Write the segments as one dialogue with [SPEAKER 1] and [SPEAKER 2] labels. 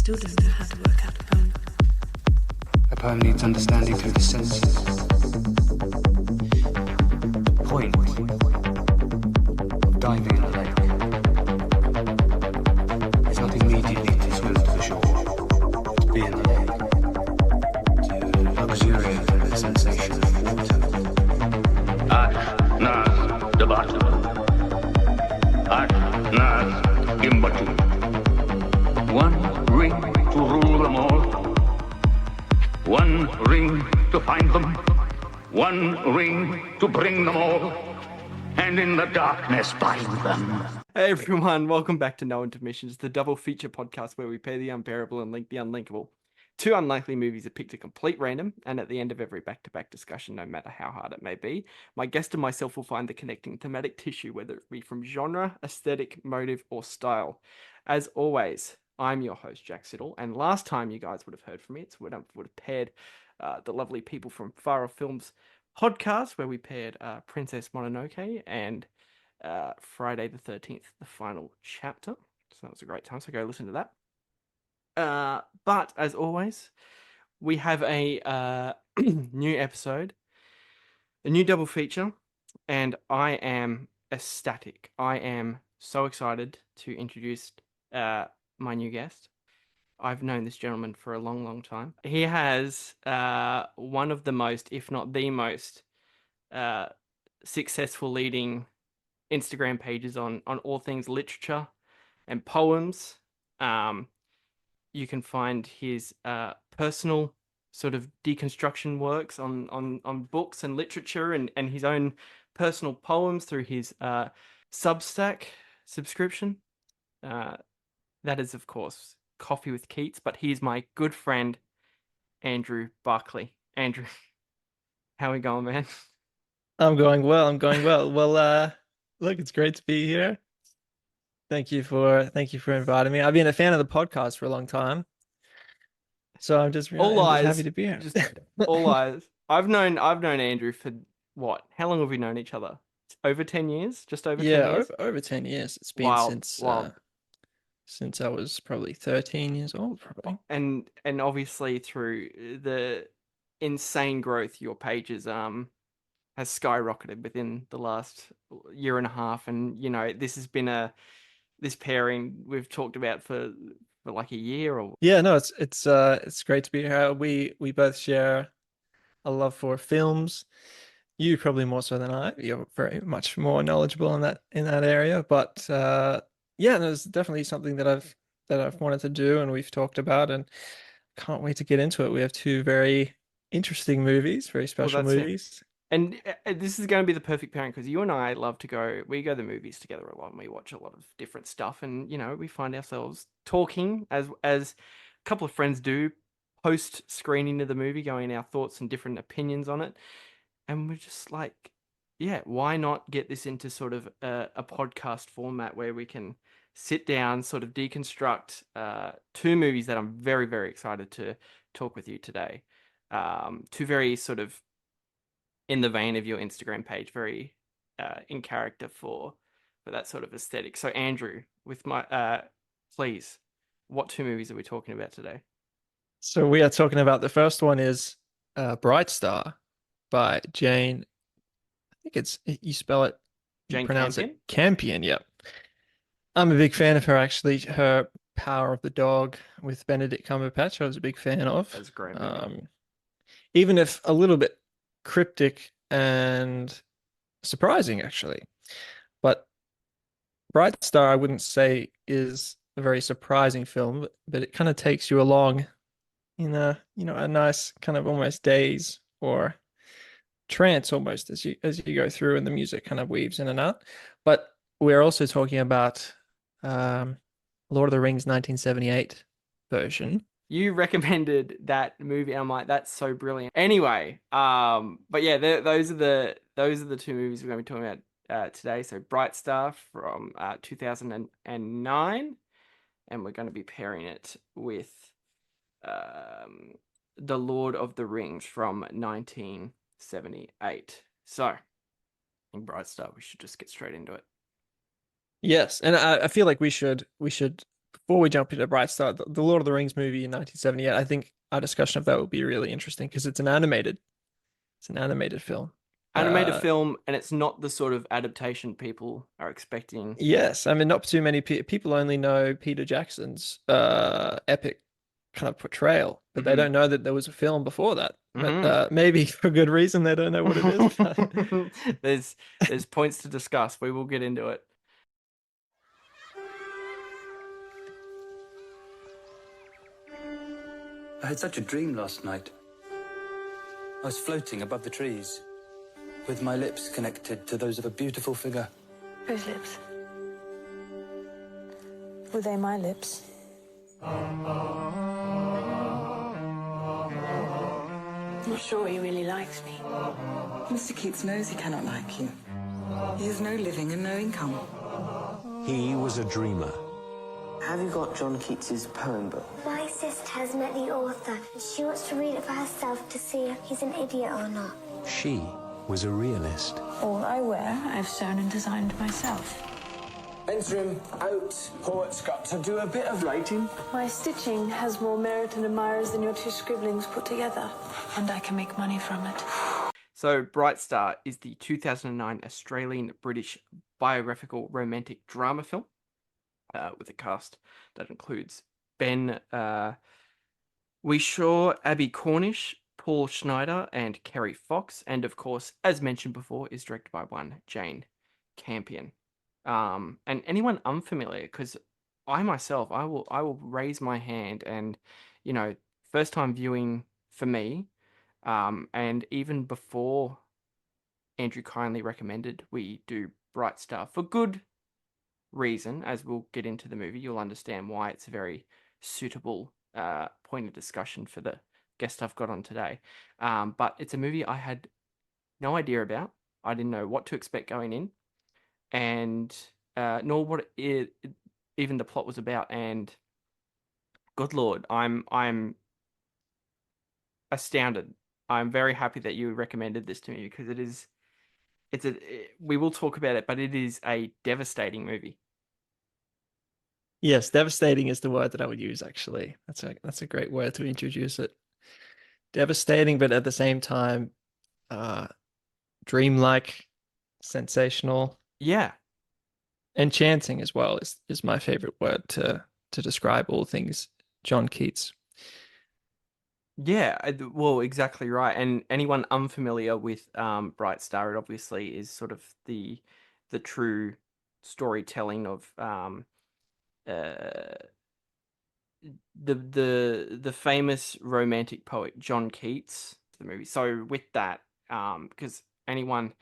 [SPEAKER 1] still doesn't know how to work out a poem.
[SPEAKER 2] A poem needs understanding through the senses. The point of diving in a lake is not immediately to swim to the shore, to be in the lake, to luxuriate in the sensation of water.
[SPEAKER 3] Nas debatu. Nas gimbatu. One ring to rule them all. One ring to find them. One ring to bring them all. And in the darkness bind them.
[SPEAKER 4] Hey everyone, welcome back to No Intermissions, the double feature podcast where we pair the unbearable and link the unlinkable. Two unlikely movies are picked at complete random, and at the end of every back-to-back discussion, no matter how hard it may be, my guest and myself will find the connecting thematic tissue, whether it be from genre, aesthetic, motive, or style. As always, I'm your host, Jack Siddle, and last time you guys would have heard from me, it's when I would have paired the lovely people from Far Off Films podcast, where we paired Princess Mononoke and Friday the 13th, the final chapter. So that was a great time, so go listen to that. But as always, we have a new episode, a new double feature, and I am ecstatic. I am so excited to introduce my new guest. I've known this gentleman for a long, long time. He has one of the most, if not the most, successful leading Instagram pages on all things literature and poems. You can find his personal sort of deconstruction works on books and literature and his own personal poems through his Substack subscription. That is, of course, Coffee with Keats, but he's my good friend, Andrew Buckley. Andrew, how are we going, man?
[SPEAKER 5] I'm going well. Well, look, it's great to be here. Thank you for inviting me. I've been a fan of the podcast for a long time, so I'm just happy to be here.
[SPEAKER 4] Just all eyes. I've known Andrew for what? How long have we known each other? Over 10 years? Just over 10 years?
[SPEAKER 5] over 10 years. It's been
[SPEAKER 4] Wow.
[SPEAKER 5] since I was probably 13 years old, probably.
[SPEAKER 4] And obviously through the insane growth your pages has skyrocketed within the last year and a half, and you know this has been this pairing we've talked about for like a year or
[SPEAKER 5] no, it's great to be here. We both share a love for films. You probably more so than I. You're very much more knowledgeable in that area, but there's definitely something that I've wanted to do, and we've talked about, and can't wait to get into it. We have two very interesting movies, very special movies.
[SPEAKER 4] And this is going to be the perfect pairing because you and I love to go to the movies together a lot, and we watch a lot of different stuff, and you know we find ourselves talking as a couple of friends do post screening of the movie, going our thoughts and different opinions on it, and we're just like, yeah, why not get this into sort of a podcast format where we can sit down, sort of deconstruct two movies that I'm very, very excited to talk with you today. Two very sort of in the vein of your Instagram page, very in character for that sort of aesthetic. So Andrew, with my please, what two movies are we talking about today?
[SPEAKER 5] So we are talking about, the first one is Bright Star by Jane. I think you spell it,
[SPEAKER 4] Jane
[SPEAKER 5] you pronounce
[SPEAKER 4] Campion?
[SPEAKER 5] it Campion. Yep. I'm a big fan of her, actually. Her Power of the Dog with Benedict Cumberbatch, I was a big fan of.
[SPEAKER 4] That's a great movie.
[SPEAKER 5] Even if a little bit cryptic and surprising, actually. But Bright Star, I wouldn't say is a very surprising film, but it kind of takes you along in a nice kind of almost daze or trance almost as you go through, and the music kind of weaves in and out. But we're also talking about Lord of the Rings 1978 version.
[SPEAKER 4] You recommended that movie. I'm like, that's so brilliant. Anyway, but yeah, those are the two movies we're going to be talking about today. So Bright Star from 2009, and we're going to be pairing it with The Lord of the Rings from 1978. So in Bright Star, we should just get straight into it.
[SPEAKER 5] Yes, and I feel like we should before we jump into Bright Star, the Lord of the Rings movie in 1978, I think our discussion of that will be really interesting because it's an animated film.
[SPEAKER 4] Animated
[SPEAKER 5] Uh,
[SPEAKER 4] film, and it's not the sort of adaptation people are expecting.
[SPEAKER 5] yes, I mean not too many people only know Peter Jackson's epic kind of portrayal, but they
[SPEAKER 4] Hmm.
[SPEAKER 5] don't know that there was a film before that. But
[SPEAKER 4] Hmm.
[SPEAKER 5] maybe for good reason they don't know what it is. But
[SPEAKER 4] There's points to discuss. We will get into it.
[SPEAKER 2] I had such a dream last night. I was floating above the trees, with my lips connected to those of a beautiful figure.
[SPEAKER 1] Whose lips? Were they my lips? I'm not sure he really likes me.
[SPEAKER 6] Mr. Keats knows he cannot like you. He has no living and no income.
[SPEAKER 7] He was a dreamer.
[SPEAKER 8] Have you got John Keats's poem book?
[SPEAKER 9] My sister has met the author, and she wants to read it for herself to see if he's an idiot or not.
[SPEAKER 7] She was a realist.
[SPEAKER 1] All I wear, I've sewn and designed myself.
[SPEAKER 8] Interim out. Poet's got to do a bit of writing.
[SPEAKER 1] My stitching has more merit and admirers than your two scribblings put together, and I can make money from it.
[SPEAKER 4] So, Bright Star is the 2009 Australian-British biographical romantic drama film with a cast that includes Ben Whishaw, Abby Cornish, Paul Schneider, and Kerry Fox, and of course, as mentioned before, is directed by one Jane Campion. And anyone unfamiliar, because I myself, I will raise my hand, and first time viewing for me, and even before Andrew kindly recommended we do Bright Star for good reason, as we'll get into the movie, you'll understand why it's a very suitable point of discussion for the guest I've got on today. But it's a movie I had no idea about. I didn't know what to expect going in, and nor what even the plot was about. And good Lord, I'm astounded. I'm very happy that you recommended this to me because we will talk about it, but it is a devastating movie.
[SPEAKER 5] yes, devastating is the word that I would use, actually. That's a great word to introduce it. Devastating, but at the same time, dreamlike, sensational,
[SPEAKER 4] Yeah.
[SPEAKER 5] enchanting as well is my favorite word to describe all things John Keats.
[SPEAKER 4] Yeah, well, exactly right. And anyone unfamiliar with Bright Star, it obviously is sort of the true storytelling of the famous romantic poet John Keats, the movie. So with that, because anyone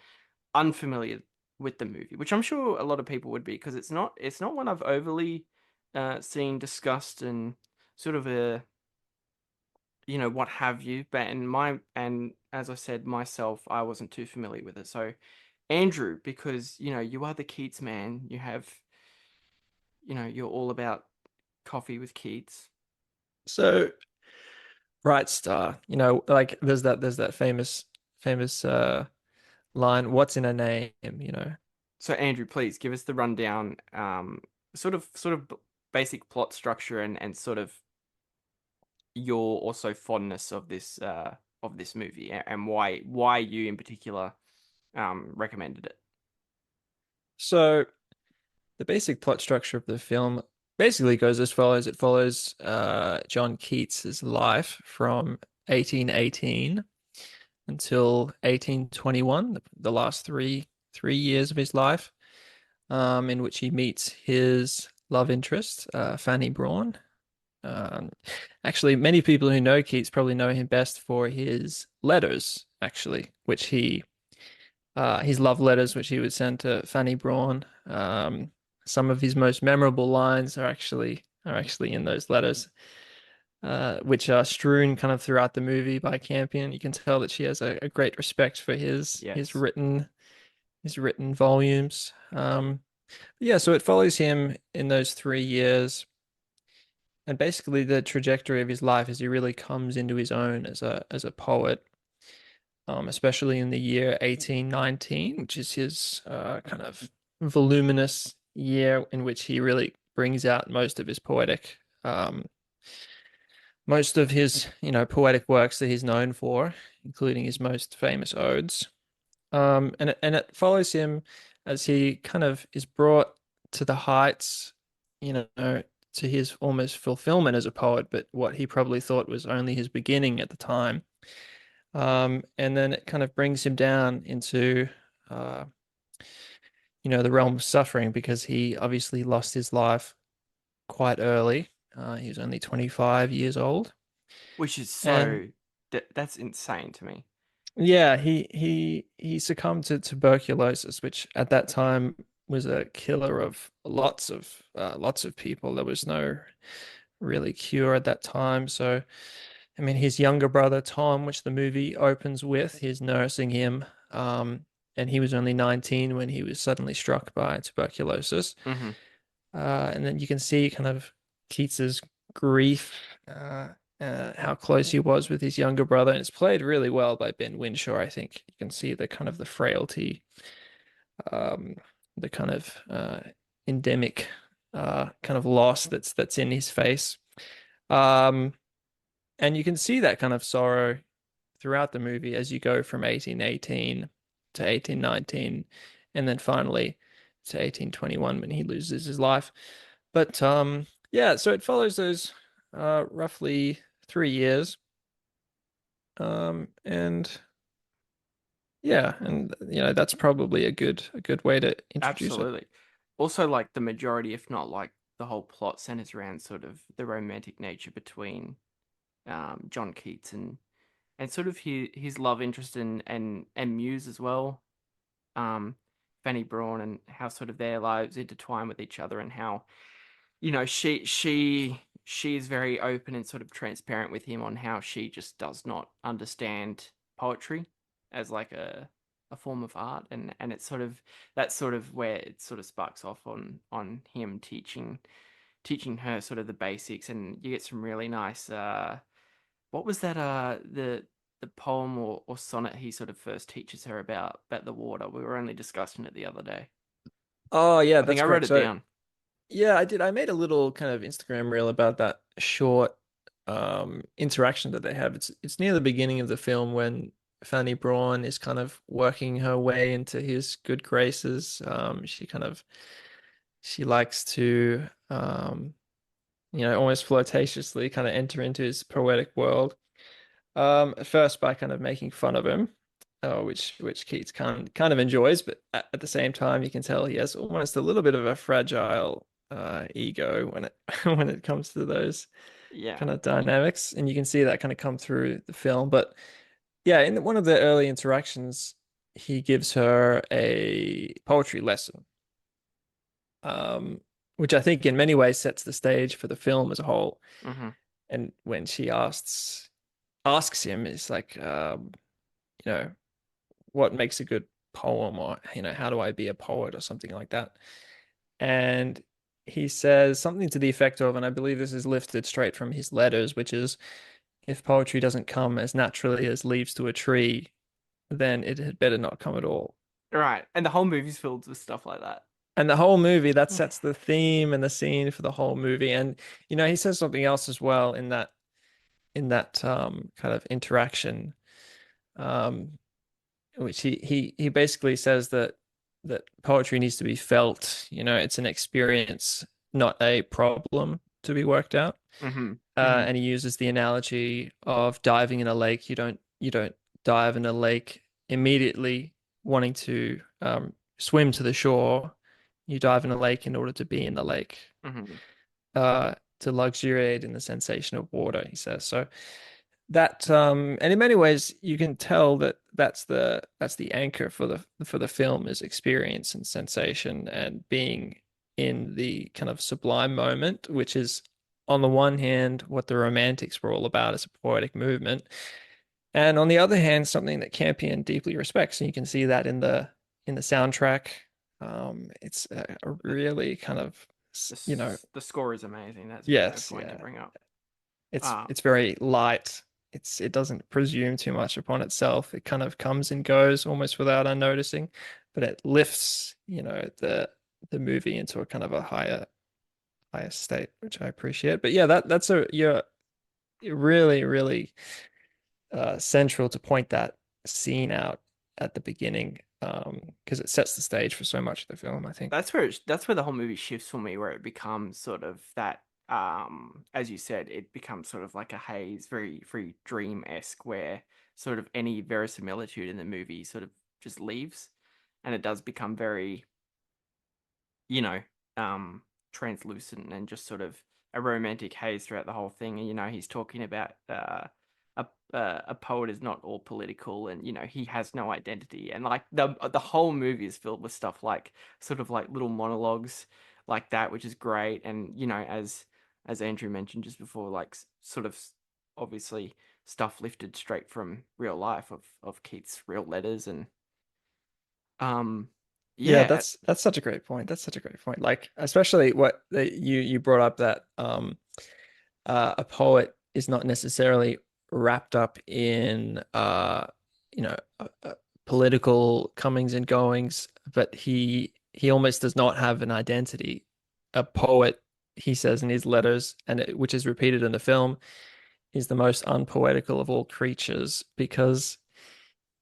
[SPEAKER 4] unfamiliar with the movie, which I'm sure a lot of people would be, because it's not one I've overly seen discussed and sort of a what have you, but and as I said myself, I wasn't too familiar with it. So Andrew, because you are the Keats man, you have you're all about coffee with Keats.
[SPEAKER 5] So Bright Star, like there's that famous line, what's in a name,
[SPEAKER 4] So Andrew, please give us the rundown, sort of basic plot structure and sort of your also fondness of this movie and why you in particular recommended it.
[SPEAKER 5] So the basic plot structure of the film basically goes as follows. It follows John Keats's life from 1818 until 1821, the last three years of his life, in which he meets his love interest, Fanny Braun. Actually, many people who know Keats probably know him best for his letters, actually, which his love letters, which he would send to Fanny Braun. Some of his most memorable lines are actually in those letters, which are strewn kind of throughout the movie by Campion. You can tell that she has a great respect for his written volumes. Yeah, so it follows him in those 3 years, and basically the trajectory of his life as he really comes into his own as a poet, especially in the year 1819, which is his kind of voluminous year in which he really brings out most of his most of his, poetic works that he's known for, including his most famous odes. And it follows him as he kind of is brought to the heights, to his almost fulfillment as a poet, but what he probably thought was only his beginning at the time. And then it kind of brings him down into, the realm of suffering, because he obviously lost his life quite early. He was only 25 years old.
[SPEAKER 4] Which is
[SPEAKER 5] And
[SPEAKER 4] that's insane to me.
[SPEAKER 5] yeah, he succumbed to tuberculosis, which at that time was a killer of lots of people. There was no really cure at that time. So, I mean, his younger brother Tom, which the movie opens with, he's nursing him, and he was only 19 when he was suddenly struck by tuberculosis.
[SPEAKER 4] Mm-hmm.
[SPEAKER 5] And then you can see kind of Keats's grief, how close he was with his younger brother, and it's played really well by Ben Winshaw. I think you can see the kind of the frailty, the kind of endemic kind of loss that's in his face, and you can see that kind of sorrow throughout the movie as you go from 1818 to 1819, and then finally to 1821 when he loses his life. But yeah, so it follows those roughly 3 years. And yeah, and that's probably a good way to introduce it.
[SPEAKER 4] Absolutely. Also, like the majority, if not like the whole plot, centers around sort of the romantic nature between John Keats and sort of his love interest and muse as well, Fanny Braun, and how sort of their lives intertwine with each other, and how she is very open and sort of transparent with him on how she just does not understand poetry as like a form of art, and it's sort of that's sort of where it sort of sparks off on him teaching her sort of the basics, and you get some really nice what was that the poem or sonnet he sort of first teaches her about the water. We were only discussing it the other day.
[SPEAKER 5] Oh yeah,
[SPEAKER 4] I think
[SPEAKER 5] that's
[SPEAKER 4] I wrote
[SPEAKER 5] correct.
[SPEAKER 4] it
[SPEAKER 5] So
[SPEAKER 4] down.
[SPEAKER 5] yeah, I did. I made a little kind of Instagram reel about that short interaction that they have. It's near the beginning of the film when Fanny Braun is kind of working her way into his good graces. She likes to almost flirtatiously kind of enter into his poetic world. At first by kind of making fun of him, which Keats kind of enjoys, but at the same time you can tell he has almost a little bit of a fragile ego when it when it comes to those
[SPEAKER 4] Yeah.
[SPEAKER 5] kind of dynamics, and you can see that kind of come through the film. But yeah, in one of the early interactions, he gives her a poetry lesson, which I think in many ways sets the stage for the film as a whole.
[SPEAKER 4] Mm-hmm.
[SPEAKER 5] And when she asks him, it's like, what makes a good poem, or how do I be a poet, or something like that. And he says something to the effect of, and I believe this is lifted straight from his letters, which is, if poetry doesn't come as naturally as leaves to a tree, then it had better not come at all.
[SPEAKER 4] Right. And the whole movie's filled with stuff like that.
[SPEAKER 5] And the whole movie, that sets the theme and the scene for the whole movie. And he says something else as well in that kind of interaction, which he basically says that poetry needs to be felt. It's an experience, not a problem to be worked out.
[SPEAKER 4] Mm-hmm.
[SPEAKER 5] And he uses the analogy of diving in a lake. You don't dive in a lake immediately wanting to swim to the shore. You dive in a lake in order to be in the lake, to luxuriate in the sensation of water, he says. So that, and in many ways, you can tell that that's the anchor for the film, is experience and sensation and being in the kind of sublime moment, which is on the one hand what the Romantics were all about as a poetic movement, and on the other hand something that Campion deeply respects, and you can see that in the soundtrack. It's a really kind of,
[SPEAKER 4] the score is amazing. That's
[SPEAKER 5] yes,
[SPEAKER 4] a good point to bring up.
[SPEAKER 5] It's very light. It doesn't presume too much upon itself. It kind of comes and goes almost without unnoticing, but it lifts, the movie into a kind of a higher highest state, which I appreciate. But yeah, that's a you're really, really central to point that scene out at the beginning, because it sets the stage for so much of the film, I think.
[SPEAKER 4] That's where the whole movie shifts for me, where it becomes sort of that, as you said, it becomes sort of like a haze, very dream-esque, where sort of any verisimilitude in the movie sort of just leaves, and it does become very, you know, translucent and just sort of a romantic haze throughout the whole thing. And he's talking about a poet is not all political, and he has no identity, and like the whole movie is filled with stuff like sort of like little monologues like that, which is great. And as Andrew mentioned just before, like sort of obviously stuff lifted straight from real life of Keats' real letters. And um
[SPEAKER 5] Yeah,
[SPEAKER 4] yeah.
[SPEAKER 5] that's such a great point. That's such a great point. Like, especially what you brought up, that a poet is not necessarily wrapped up in you know political comings and goings, but he almost does not have an identity. A poet, he says in his letters, and which is repeated in the film, is the most unpoetical of all creatures, because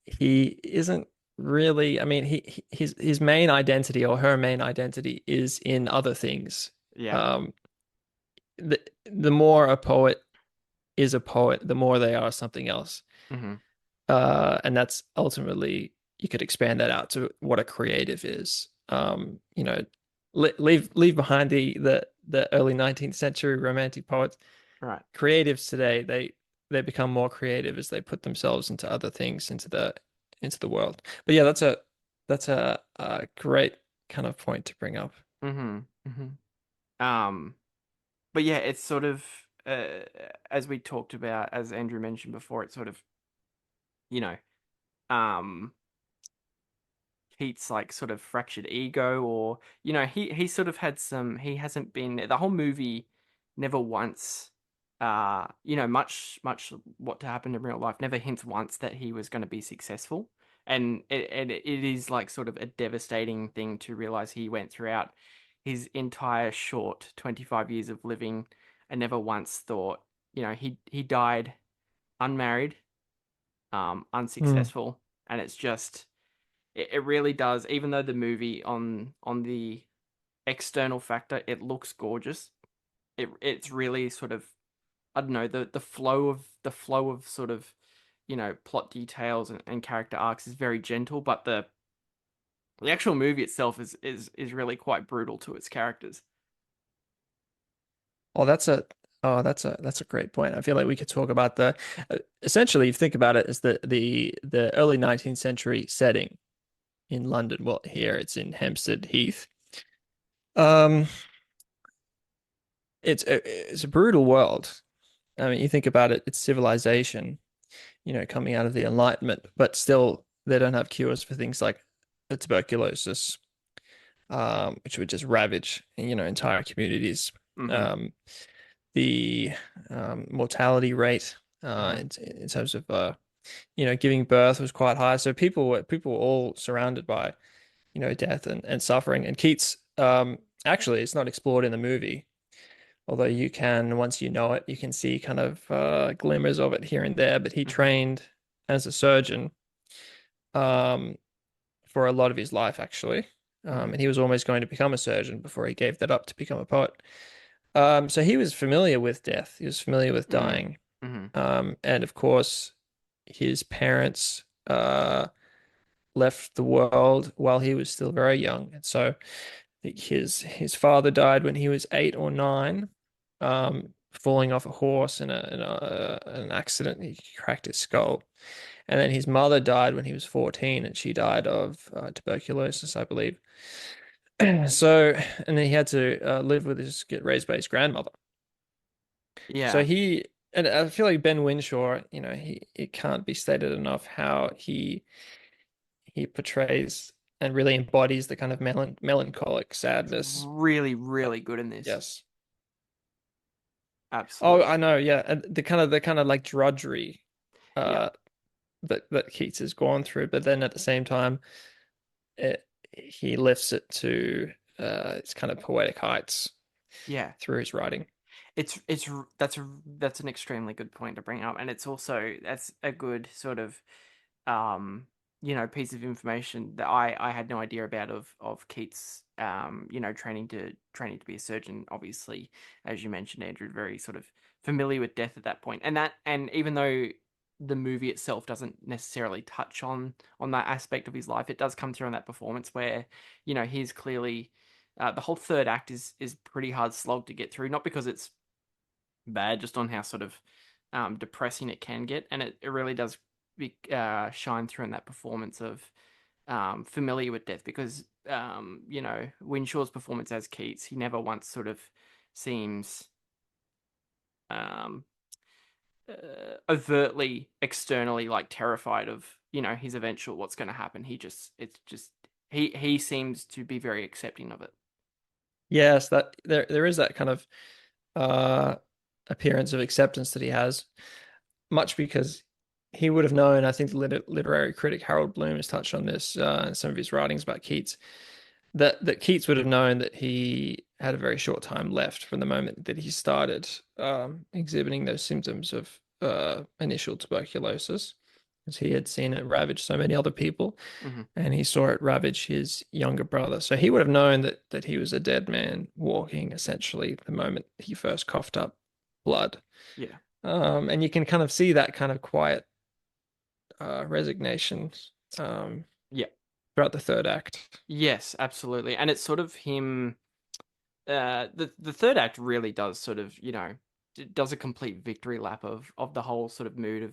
[SPEAKER 5] he isn't really, I mean, his main identity, or her main identity, is in other things.
[SPEAKER 4] Yeah.
[SPEAKER 5] Um, the more a poet is a poet, the more they are something else.
[SPEAKER 4] Mm-hmm.
[SPEAKER 5] And that's ultimately, you could expand that out to what a creative is. Leave behind the early 19th century romantic poets.
[SPEAKER 4] Right.
[SPEAKER 5] Creatives today, they become more creative as they put themselves into other things, into the world. But yeah, that's a great kind of point to bring up.
[SPEAKER 4] Mm-hmm. Mm-hmm. But yeah, it's sort of as we talked about, as Andrew mentioned before, it's sort of, you know, um Keats' like sort of fractured ego, or he sort of had some, he hasn't been, the whole movie never once much what to happen in real life never hints once that he was going to be successful. And it is like sort of a devastating thing to realize he went throughout his entire short 25 years of living and never once thought, he died unmarried,
[SPEAKER 5] Mm.
[SPEAKER 4] unsuccessful. And it's just, it really does, even though the movie on the external factor, it looks gorgeous. It's really sort of, I don't know, the flow of sort of, plot details and character arcs is very gentle, but the actual movie itself is really quite brutal to its characters.
[SPEAKER 5] Oh, that's a great point. I feel like we could talk about essentially, if you think about it, as the early 19th century setting in London. Well, here it's in Hampstead Heath. Um, it's a brutal world. I mean, you think about it, it's civilization, coming out of the Enlightenment, but still they don't have cures for things like tuberculosis, which would just ravage, entire communities.
[SPEAKER 4] Mm-hmm.
[SPEAKER 5] Um, the mortality rate,
[SPEAKER 4] Mm-hmm.
[SPEAKER 5] in terms of giving birth, was quite high. So people were all surrounded by, death and suffering. And Keats, actually, it's not explored in the movie, although you can, once you know it, you can see kind of glimmers of it here and there. But he
[SPEAKER 4] Mm-hmm.
[SPEAKER 5] trained as a surgeon, um, for a lot of his life, actually.
[SPEAKER 4] Mm-hmm.
[SPEAKER 5] And he was almost going to become a surgeon before he gave that up to become a poet. So he was familiar with death. He was familiar with dying.
[SPEAKER 4] Mm-hmm.
[SPEAKER 5] And of course, his parents left the world while he was still very young. And so his father died when he was 8 or 9, falling off a horse in an accident. He cracked his skull. And then his mother died when he was 14, and she died of tuberculosis, I believe. So, and then he had to get raised by his grandmother. So
[SPEAKER 4] Yeah.
[SPEAKER 5] and I feel like Ben Winshaw, it can't be stated enough how he portrays and really embodies the kind of melancholic
[SPEAKER 4] It's
[SPEAKER 5] sadness.
[SPEAKER 4] really,
[SPEAKER 5] Uh,
[SPEAKER 4] really good in this.
[SPEAKER 5] yes. Oh, I
[SPEAKER 4] Absolutely.
[SPEAKER 5] know, yeah. And the kind of like drudgery
[SPEAKER 4] Yep.
[SPEAKER 5] uh that Keats has gone through, but then at the same time, he lifts it to its kind of poetic heights.
[SPEAKER 4] Yeah.
[SPEAKER 5] through his writing.
[SPEAKER 4] That's an extremely good point to bring up, and it's also that's a good sort of piece of information that I had no idea about of Keats training to be a surgeon. Obviously, as you mentioned, Andrew, very sort of familiar with death at that point, and even though the movie itself doesn't necessarily touch on that aspect of his life, it does come through in that performance where he's clearly the whole third act is pretty hard slog to get through, not because it's bad, just on how sort of depressing it can get, and it really does shine through in that performance of familiar with death, because Winshaw's performance as Keats, he never once sort of seems um, overtly externally like terrified of his eventual what's going to happen. He seems to be very accepting of it.
[SPEAKER 5] Yes, that there is that kind of uh appearance of acceptance that he has, much because he would have known. I think the literary critic Harold Bloom has touched on this in some of his writings about Keats, that Keats would have known that he had a very short time left from the moment that he started exhibiting those symptoms of initial tuberculosis, because he had seen it ravage so many other people, and he saw it ravage his younger brother. So he would have known that he was a dead man walking, essentially, the moment he first coughed up blood.
[SPEAKER 4] Yeah.
[SPEAKER 5] And you can kind of see that kind of quiet resignation
[SPEAKER 4] Yeah.
[SPEAKER 5] throughout the third act.
[SPEAKER 4] Yes, absolutely. And it's sort of him. The third act really does sort of does a complete victory lap of the whole sort of mood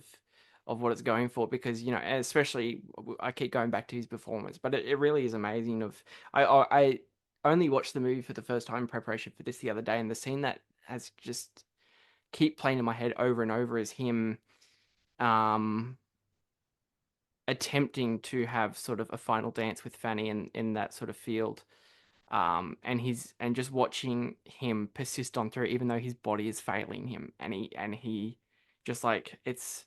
[SPEAKER 4] of what it's going for, because especially I keep going back to his performance, but it really is amazing. I only watched the movie for the first time in preparation for this the other day, and the scene that has just keep playing in my head over and over is him attempting to have sort of a final dance with Fanny in that sort of field, and just watching him persist on through, even though his body is failing him, and he just like it's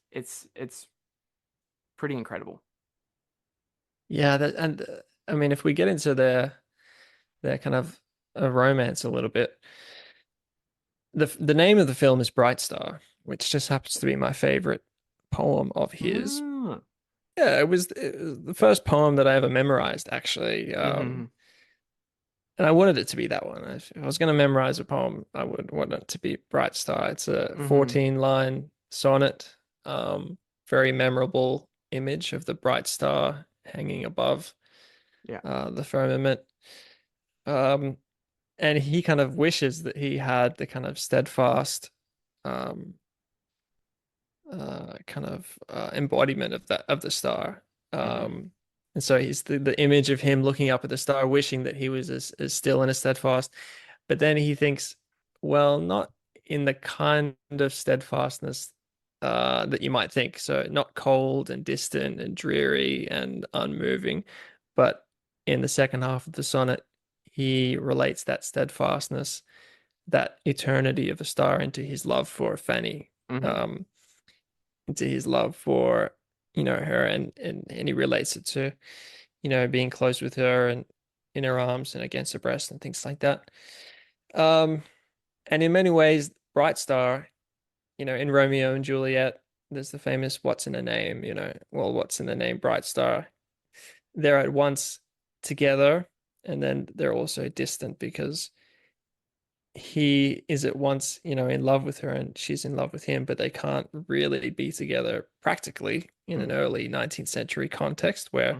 [SPEAKER 4] pretty incredible.
[SPEAKER 5] Yeah, and I mean, if we get into their kind of a romance a little bit, the name of the film is Bright Star, which just happens to be my favorite poem of his. Yeah, it was the first poem that I ever memorized, actually. And I wanted it to be that one. If I was going to memorize a poem, I would want it to be Bright Star. It's a 14-line sonnet, very memorable image of the bright star hanging above the firmament. And he kind of wishes that he had the kind of steadfast embodiment of the star. And so he's the image of him looking up at the star, wishing that he was as still and as steadfast. But then he thinks, well, not in the kind of steadfastness that you might think. So not cold and distant and dreary and unmoving, but in the second half of the sonnet, he relates that steadfastness, that eternity of the star, into his love for Fanny, into his love for her, and he relates it to being close with her and in her arms and against her breast and things like that. And in many ways, Bright Star, in Romeo and Juliet, there's the famous "What's in a name?" Well, what's in the name Bright Star? They're at once together, and then they're also distant, because he is at once, in love with her and she's in love with him, but they can't really be together practically in an early 19th century context where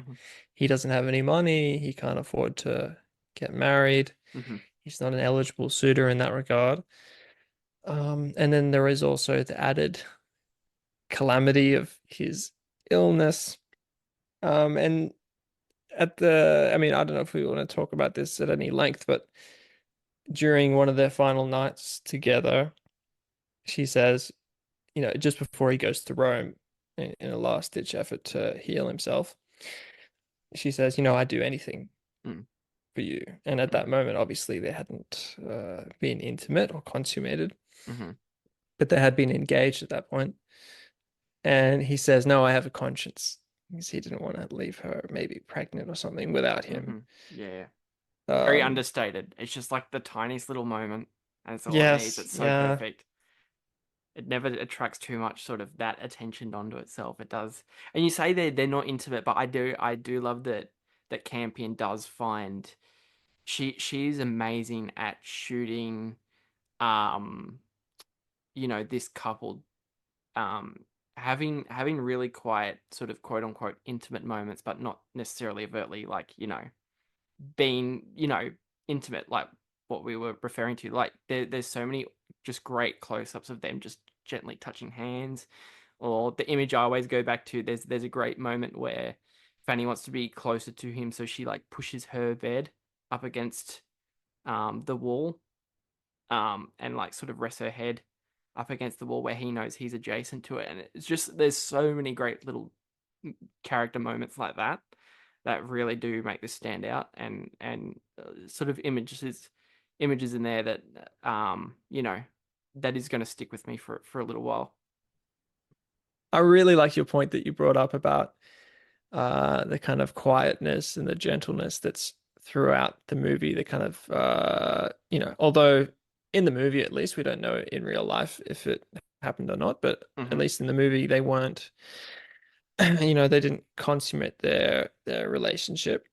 [SPEAKER 5] he doesn't have any money, he can't afford to get married, he's not an eligible suitor in that regard. And then there is also the added calamity of his illness. And I don't know if we want to talk about this at any length, but during one of their final nights together, she says, just before he goes to Rome in a last ditch effort to heal himself, she says, I'd do anything for you. And at that moment, obviously, they hadn't been intimate or consummated, but they had been engaged at that point. And he says, no, I have a conscience, because he didn't want to leave her maybe pregnant or something without him.
[SPEAKER 4] Yeah. Very understated. It's just like the tiniest little moment. and it's all it needs.
[SPEAKER 5] Yes,
[SPEAKER 4] It's so
[SPEAKER 5] yeah.
[SPEAKER 4] perfect. It never attracts too much sort of that attention onto itself. It does, and you say they're not intimate, but I do love that Campion does find she's amazing at shooting, um, this couple, um, having really quiet sort of quote unquote intimate moments, but not necessarily overtly like being intimate like what we were referring to. Like there's so many just great close-ups of them just gently touching hands, or the image I always go back to. There's a great moment where Fanny wants to be closer to him, so she like pushes her bed up against the wall, and like sort of rests her head up against the wall where he knows he's adjacent to it. And it's just there's so many great little character moments like that that really do make this stand out, and sort of images in there that that is going to stick with me for a little while.
[SPEAKER 5] I really like your point that you brought up about the kind of quietness and the gentleness that's throughout the movie. The kind of although in the movie at least we don't know in real life if it happened or not, but at least in the movie they weren't, they didn't consummate their relationship.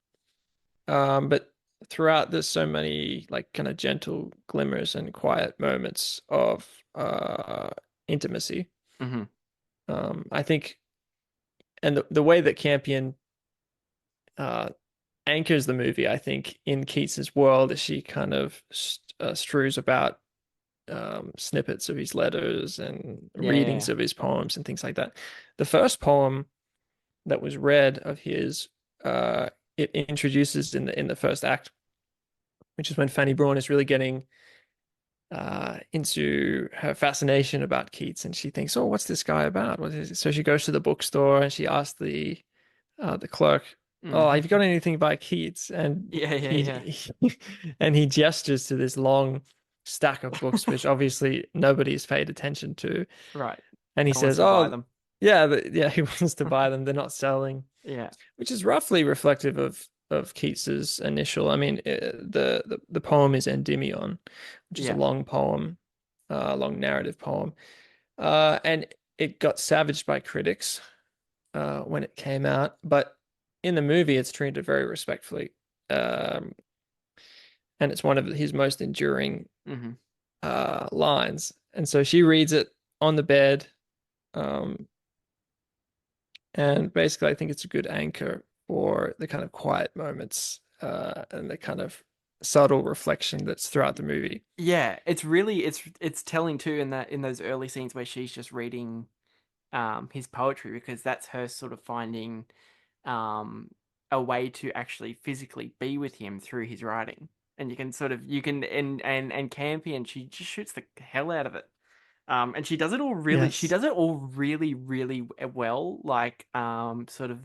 [SPEAKER 5] But throughout there's so many like kind of gentle glimmers and quiet moments of intimacy.
[SPEAKER 4] Mm-hmm.
[SPEAKER 5] I think, and the way that Campion anchors the movie, I think, in Keats's world, is she kind of strews about snippets of his letters and readings of his poems and things like that. The first poem that was read of his, it introduces in the first act, which is when Fanny Braun is really getting into her fascination about Keats, and she thinks, "Oh, what's this guy about? What is it?" So she goes to the bookstore and she asks the clerk, "Oh, have you got anything by Keats?" And he and he gestures to this long stack of books, which obviously nobody's paid attention to.
[SPEAKER 4] Right.
[SPEAKER 5] And he
[SPEAKER 4] No one wants
[SPEAKER 5] says,
[SPEAKER 4] to buy
[SPEAKER 5] "Oh,
[SPEAKER 4] them."
[SPEAKER 5] yeah, yeah, he wants to buy them. They're not selling."
[SPEAKER 4] Yeah.
[SPEAKER 5] Which is roughly reflective of Keats's initial. I mean, the poem is Endymion, which is a
[SPEAKER 4] Yeah.
[SPEAKER 5] long poem, long narrative poem, and it got savaged by critics when it came out. But in the movie, it's treated very respectfully, and it's one of his most enduring lines. And so she reads it on the bed, and basically, I think it's a good anchor for the kind of quiet moments and the kind of subtle reflection that's throughout the movie.
[SPEAKER 4] Yeah, it's really it's telling too in those early scenes where she's just reading his poetry, because that's her sort of finding um a way to actually physically be with him through his writing. And and Campion, she just shoots the hell out of it. And she does it
[SPEAKER 5] Yes.
[SPEAKER 4] all really, really well. Like, sort of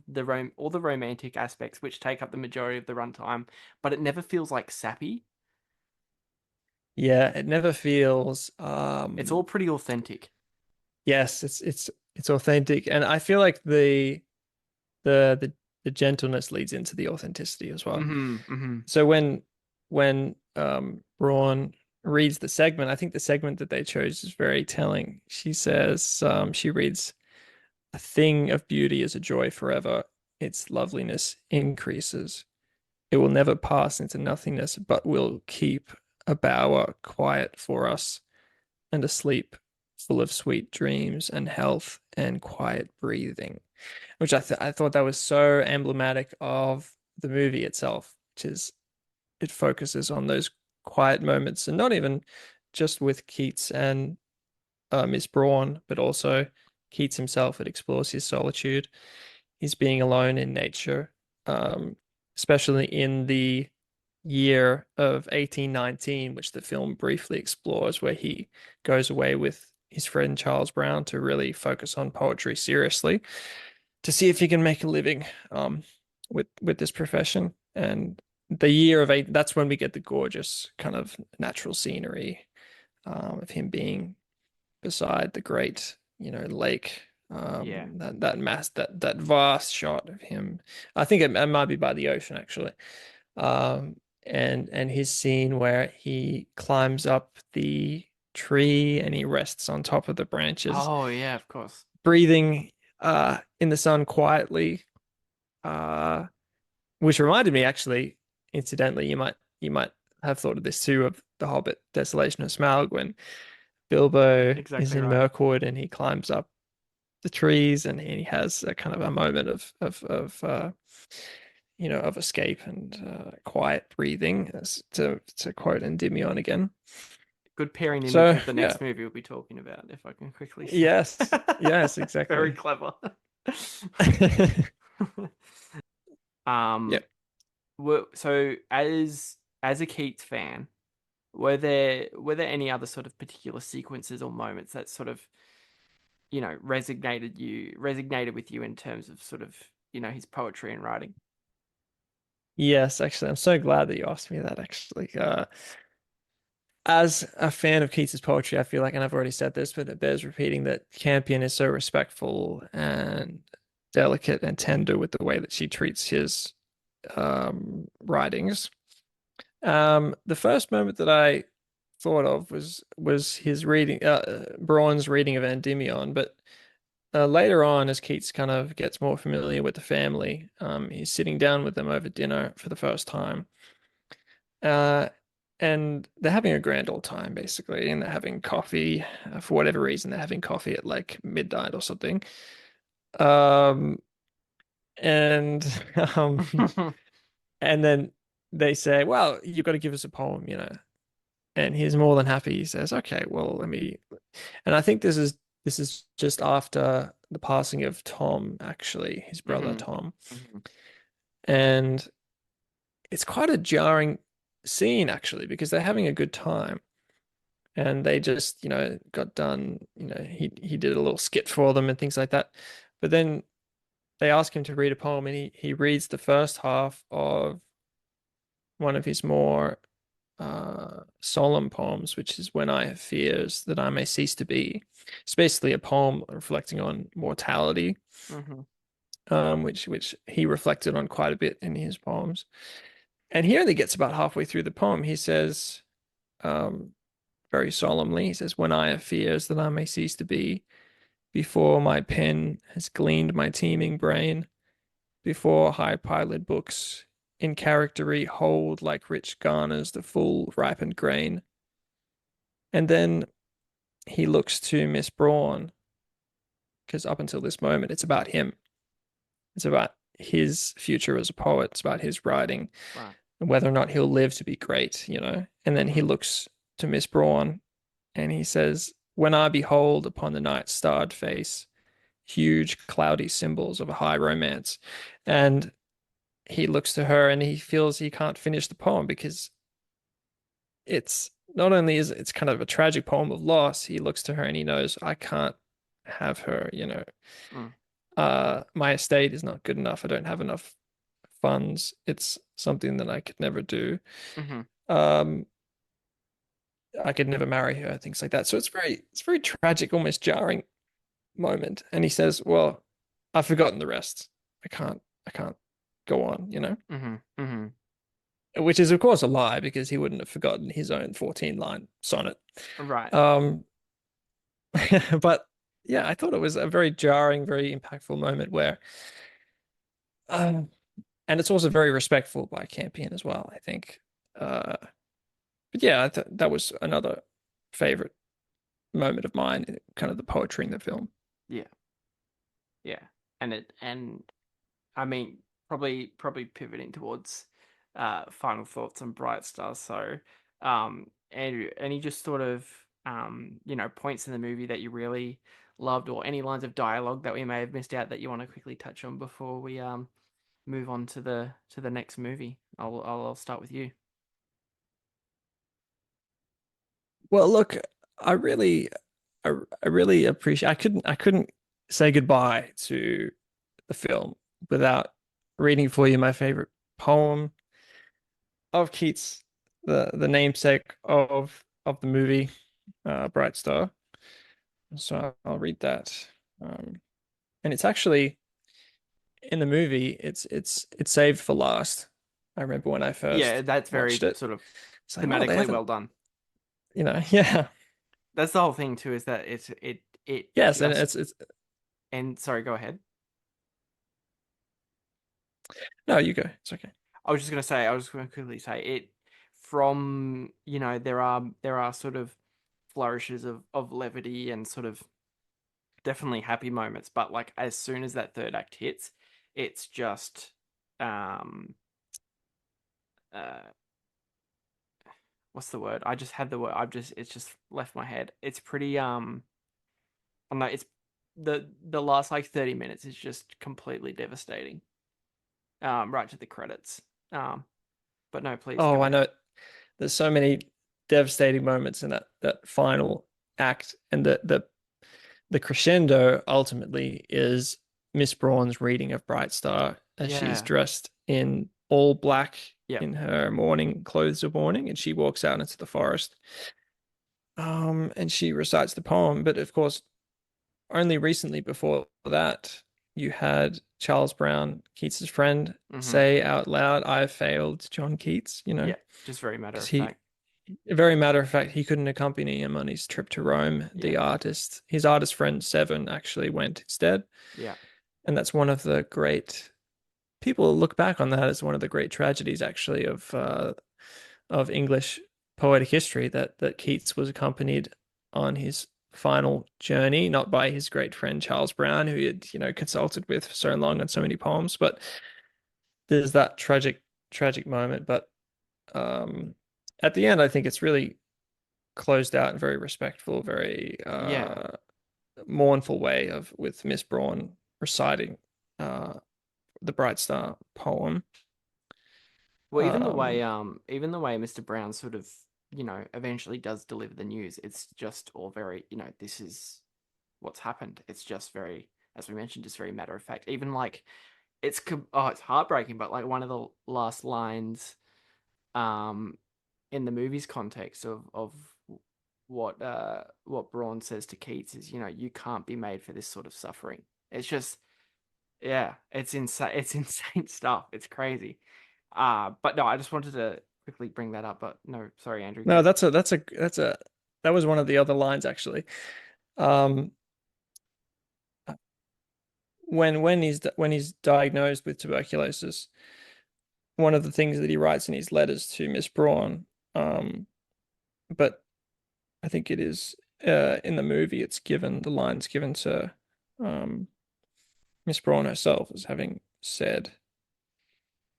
[SPEAKER 4] all the romantic aspects, which take up the majority of the runtime, but it never feels like sappy.
[SPEAKER 5] Yeah, it never feels
[SPEAKER 4] It's all pretty authentic.
[SPEAKER 5] yes, it's authentic. And I feel like the the the gentleness leads into the authenticity as well. So when Braun reads the segment, I think the segment that they chose is very telling. She says, she reads, "A thing of beauty is a joy forever. Its loveliness increases. It will never pass into nothingness, but will keep a bower quiet for us, and a sleep full of sweet dreams and health and quiet breathing," which I thought that was so emblematic of the movie itself, which is it focuses on those quiet moments, and not even just with Keats and Miss Braun, but also Keats himself. It explores his solitude, his being alone in nature, especially in the year of 1819, which the film briefly explores, where he goes away with his friend Charles Brown to really focus on poetry seriously, to see if he can make a living with this profession. And the year of eight, that's when we get the gorgeous kind of natural scenery of him being beside the great, lake. That vast shot of him. I think it might be by the ocean actually. and his scene where he climbs up the tree and he rests on top of the branches,
[SPEAKER 4] Oh yeah, of course.
[SPEAKER 5] breathing in the sun quietly, uh, which reminded me actually, incidentally, you might have thought of this too, of The Hobbit, Desolation of Smaug, when Bilbo is
[SPEAKER 4] Exactly
[SPEAKER 5] in
[SPEAKER 4] right.
[SPEAKER 5] Mirkwood and he climbs up the trees and he has a kind of a moment of escape and quiet breathing, as to quote Endymion again.
[SPEAKER 4] Good pairing image
[SPEAKER 5] So
[SPEAKER 4] with the
[SPEAKER 5] yeah,
[SPEAKER 4] next movie we'll be talking about, if I can quickly say.
[SPEAKER 5] yes,
[SPEAKER 4] Very
[SPEAKER 5] exactly.
[SPEAKER 4] clever.
[SPEAKER 5] Yeah.
[SPEAKER 4] um, so as a Keats fan, were there any other sort of particular sequences or moments that sort of resonated with you in terms of sort of his poetry and writing?
[SPEAKER 5] Yes, actually, I'm so glad that you asked me that, actually. As a fan of Keats's poetry, I feel like, and I've already said this, but it bears repeating, that Campion is so respectful and delicate and tender with the way that she treats his writings. The first moment that I thought of was his reading, Braun's reading of Endymion, but later on, as Keats kind of gets more familiar with the family, he's sitting down with them over dinner for the first time. Uh, and they're having a grand old time, basically, and they're having coffee. For whatever reason, they're having coffee at like midnight or something. Um, and um, and then they say, "Well, you've got to give us a poem." And he's more than happy. He says, "Okay, well, let me." And I think this is just after the passing of Tom, actually, his brother
[SPEAKER 4] Hmm.
[SPEAKER 5] Tom,
[SPEAKER 4] Hmm.
[SPEAKER 5] and it's quite a jarring scene, actually, because they're having a good time and they just got done. He did a little skit for them and things like that, but then they ask him to read a poem and he reads the first half of one of his more solemn poems, which is "When I have fears that I may cease to be." It's basically a poem reflecting on mortality,
[SPEAKER 4] Hmm.
[SPEAKER 5] which he reflected on quite a bit in his poems. And he only gets about halfway through the poem. He says, um, very solemnly, he says, "When I have fears that I may cease to be, before my pen has gleaned my teeming brain, before high piloted books in charactery hold like rich garners the full ripened grain." And then he looks to Miss Braun, because up until this moment, it's about him. It's about his future as a poet. It's about his writing
[SPEAKER 4] Right.
[SPEAKER 5] and whether or not he'll live to be great. And then he
[SPEAKER 4] Hmm.
[SPEAKER 5] looks to Miss Braun and he says, "When I behold upon the night's starred face huge cloudy symbols of a high romance." And he looks to her and he feels he can't finish the poem because it's not only is it's kind of a tragic poem of loss, he looks to her and he knows, I can't have her.
[SPEAKER 4] Mm.
[SPEAKER 5] My estate is not good enough. I don't have enough funds. It's something that I could never do.
[SPEAKER 4] Hmm.
[SPEAKER 5] Um, I could never marry her, things like that. So it's very tragic, almost jarring moment. And he says, "Well, I've forgotten the rest. I can't go on.
[SPEAKER 4] Hmm. Hmm.
[SPEAKER 5] Which is of course a lie because he wouldn't have forgotten his own 14-line sonnet.
[SPEAKER 4] Right.
[SPEAKER 5] Um, but yeah, I thought it was a very jarring, very impactful moment where, um, and it's also very respectful by Campion as well, I think. But yeah, that was another favorite moment of mine, kind of the poetry in the film.
[SPEAKER 4] Yeah. Yeah. And I mean, probably pivoting towards final thoughts on Bright Star. So, Andrew, any just sort of points in the movie that you really loved, or any lines of dialogue that we may have missed out that you want to quickly touch on before we move on to the next movie? I'll start with you.
[SPEAKER 5] Well, look, I really, I really appreciate. I couldn't say goodbye to the film without reading for you my favorite poem of Keats, the namesake of the movie, Bright Star. So I'll read that. Um, and it's actually in the movie. It's saved for last. I remember when I
[SPEAKER 4] Yeah,
[SPEAKER 5] first
[SPEAKER 4] that's very
[SPEAKER 5] watched it.
[SPEAKER 4] sort of
[SPEAKER 5] It's like, oh, they
[SPEAKER 4] thematically well
[SPEAKER 5] haven't,
[SPEAKER 4] done.
[SPEAKER 5] Yeah.
[SPEAKER 4] That's the whole thing too, is that it
[SPEAKER 5] Yes, and
[SPEAKER 4] just
[SPEAKER 5] it's
[SPEAKER 4] and sorry, go ahead.
[SPEAKER 5] no, you go. It's okay.
[SPEAKER 4] I was just gonna say, I was gonna quickly say it from, there are sort of flourishes of levity and sort of definitely happy moments, but like as soon as that third act hits, it's just um uh what's the word? I just had the word. It's just left my head. It's pretty I don't know, it's the last like 30 minutes is just completely devastating. Right to the credits. But no, please
[SPEAKER 5] Oh,
[SPEAKER 4] go
[SPEAKER 5] I
[SPEAKER 4] ahead.
[SPEAKER 5] know. There's so many devastating moments in that final act, and the crescendo ultimately is Miss Braun's reading of Bright Star as she's
[SPEAKER 4] Yeah.
[SPEAKER 5] dressed in all black
[SPEAKER 4] Yep.
[SPEAKER 5] in her mourning clothes of mourning, and she walks out into the forest. And she recites the poem, but of course, only recently before that, you had Charles Brown, Keats's friend,
[SPEAKER 4] Mm-hmm.
[SPEAKER 5] say out loud, "I've failed John Keats,"
[SPEAKER 4] Yeah. Just very matter
[SPEAKER 5] because
[SPEAKER 4] of fact.
[SPEAKER 5] very matter of fact, he couldn't accompany him on his trip to Rome.
[SPEAKER 4] Yeah.
[SPEAKER 5] His artist friend Seven actually went instead.
[SPEAKER 4] Yeah.
[SPEAKER 5] And that's one of the great people look back on that as one of the great tragedies actually of English poetic history that Keats was accompanied on his final journey, not by his great friend Charles Brown, who he had, consulted with for so long on so many poems, but there's that tragic moment. But at the end, I think it's really closed out in very respectful, very
[SPEAKER 4] Yeah.
[SPEAKER 5] mournful way of with Miss Braun reciting uh, the Bright Star poem.
[SPEAKER 4] Well,
[SPEAKER 5] Um,
[SPEAKER 4] even the way Mr. Brown sort of, eventually does deliver the news, it's just all very, this is what's happened. It's just very, as we mentioned, just very matter of fact. Even like it's heartbreaking, but like one of the last lines, um, in the movie's context of what Braun says to Keats is, you can't be made for this sort of suffering. It's just, yeah, it's insane. It's insane stuff. It's crazy. But no, I just wanted to quickly bring that up. But no, sorry, Andrew.
[SPEAKER 5] no, that was one of the other lines actually. Um, when he's diagnosed with tuberculosis, one of the things that he writes in his letters to Miss Braun, but I think it is in the movie, the line's given to um, Miss Braun herself as having said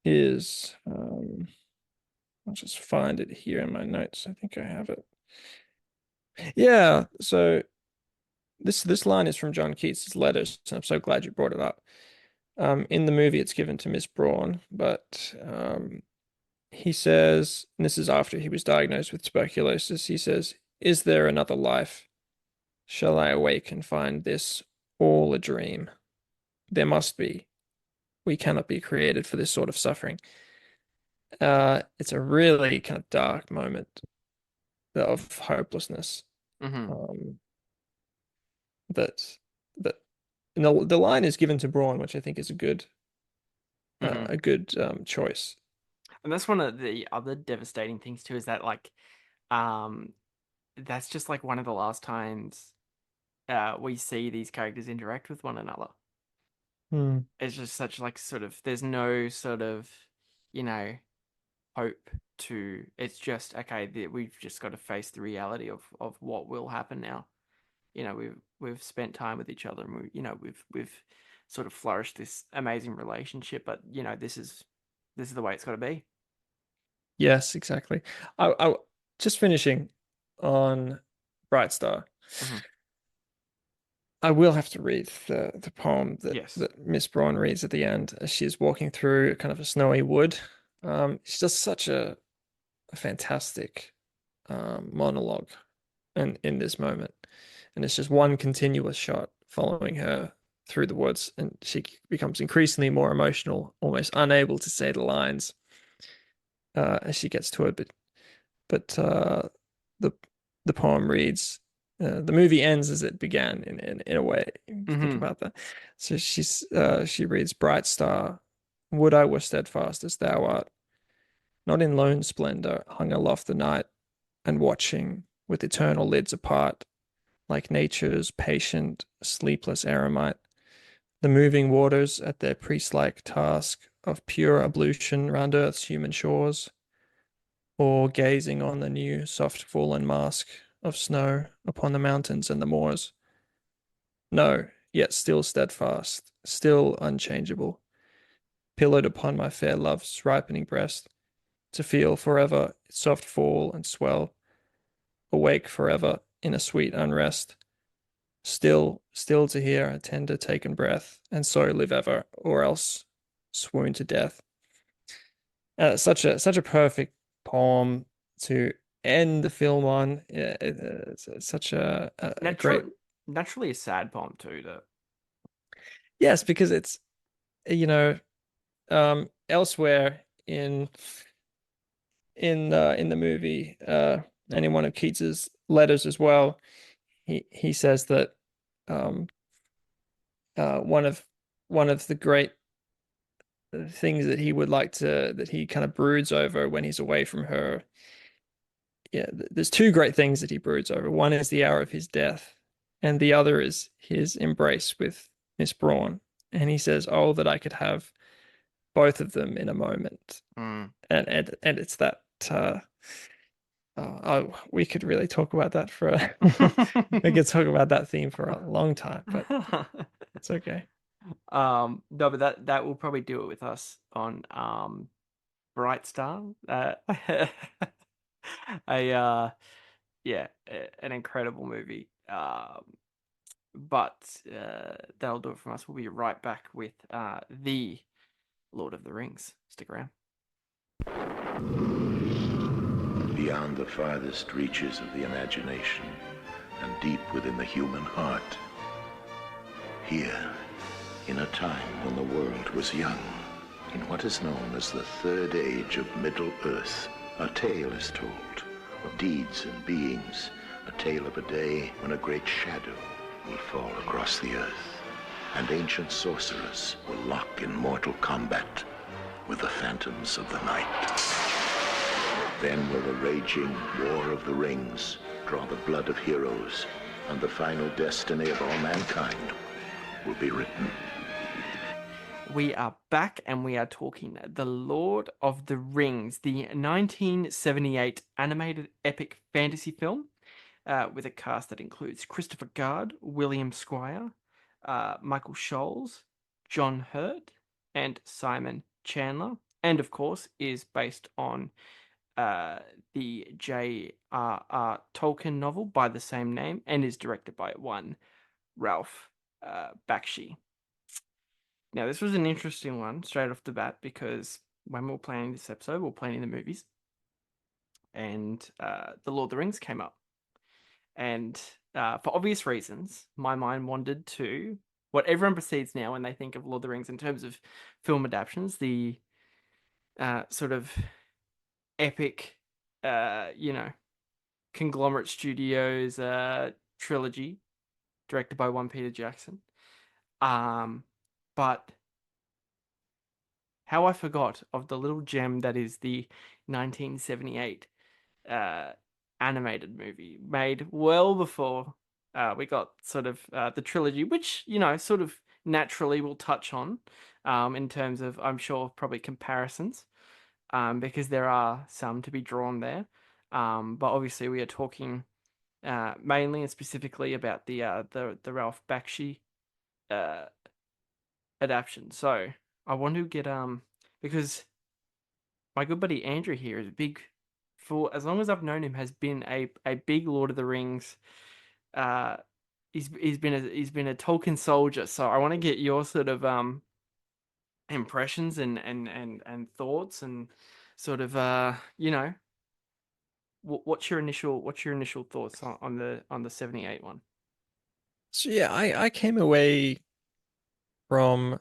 [SPEAKER 5] is I'll just find it here in my notes. I think I have it. Yeah, so this line is from John Keats' letters, and I'm so glad you brought it up. In the movie, it's given to Miss Braun, but he says, and this is after he was diagnosed with tuberculosis, he says, "Is there another life? Shall I awake and find this all a dream? There must be. We cannot be created for this sort of suffering." It's a really kind of dark moment of hopelessness.
[SPEAKER 4] Mm-hmm.
[SPEAKER 5] Um, that that and the line is given to Braun, which I think is
[SPEAKER 4] Mm-hmm.
[SPEAKER 5] a good choice.
[SPEAKER 4] And that's one of the other devastating things too, is that like, um, that's just like one of the last times we see these characters interact with one another.
[SPEAKER 5] Hmm.
[SPEAKER 4] It's just such like sort of there's no sort of, you know, hope to. It's just okay. We've just got to face the reality of what will happen now. We've spent time with each other, and we've sort of flourished this amazing relationship. But this is the way it's got to be.
[SPEAKER 5] Yes, exactly. I just finishing on Bright Star.
[SPEAKER 4] Hmm.
[SPEAKER 5] I will have to read the poem
[SPEAKER 4] Yes.
[SPEAKER 5] that Miss Braun reads at the end as she's walking through kind of a snowy wood. It's just such a fantastic monologue in this moment. And it's just one continuous shot following her through the woods, and she becomes increasingly more emotional, almost unable to say the lines as she gets to it. But the the poem reads, the movie ends as it began in a way. If you think
[SPEAKER 4] Hmm.
[SPEAKER 5] about that. So she reads, "Bright star, would I were steadfast as thou art. not in lone splendor, hung aloft the night, and watching with eternal lids apart, like nature's patient, sleepless eremite, the moving waters at their priest-like task of pure ablution round earth's human shores, or gazing on the new soft fallen mask of snow upon the mountains and the moors. No, yet still steadfast, still unchangeable, pillowed upon my fair love's ripening breast, to feel forever its soft fall and swell, awake forever in a sweet unrest, still to hear a tender taken breath, and so live ever, or else swoon to death. Such a perfect poem to end the film on. It's such a great.
[SPEAKER 4] Naturally a sad poem too.
[SPEAKER 5] Yes, because it's you know elsewhere in the movie and in one of Keats's letters as well, he says that um, one of the great things that he would like to that he kind of broods over when he's away from her. Yeah, there's two great things that he broods over. One is the hour of his death, and the other is his embrace with Miss Braun. And he says, "Oh, that I could have both of them in a moment." And it's that. Oh, we could really talk about that for we could talk about that theme for a long time, but it's okay.
[SPEAKER 4] No, but that will probably do it with us on Bright Star. An incredible movie. But that'll do it from us. We'll be right back with the Lord of the Rings. Stick around.
[SPEAKER 10] Beyond the farthest reaches of the imagination and deep within the human heart. Here, in a time when the world was young, in what is known as the Third Age of Middle-earth, a tale is told of deeds and beings, a tale of a day when a great shadow will fall across the earth, and ancient sorcerers will lock in mortal combat with the phantoms of the night. Then will the raging War of the Rings draw the blood of heroes, and the final destiny of all mankind will be written.
[SPEAKER 4] We are back and we are talking The Lord of the Rings, the 1978 animated epic fantasy film with a cast that includes Christopher Guard, William Squire, Michael Scholes, John Hurt, and Simon Chandler, and of course is based on the J.R.R. Tolkien novel by the same name and is directed by one Ralph Bakshi. Now, this was an interesting one straight off the bat because when we were planning this episode, we were planning the movies, and The Lord of the Rings came up. And for obvious reasons, my mind wandered to what everyone perceives now when they think of Lord of the Rings in terms of film adaptations, the sort of epic, conglomerate studios trilogy directed by one Peter Jackson. But how I forgot of the little gem that is the 1978 animated movie made well before we got sort of the trilogy, which, sort of naturally we'll touch on in terms of, I'm sure, probably comparisons. Because there are some to be drawn there. But obviously we are talking mainly and specifically about the Ralph Bakshi adaptation. So I want to get because my good buddy Andrew here is for as long as I've known him, has been a big Lord of the Rings. He's been a Tolkien soldier. So I want to get your sort of impressions and thoughts and sort of what's your initial thoughts on the 78 one?
[SPEAKER 5] So yeah, I came away from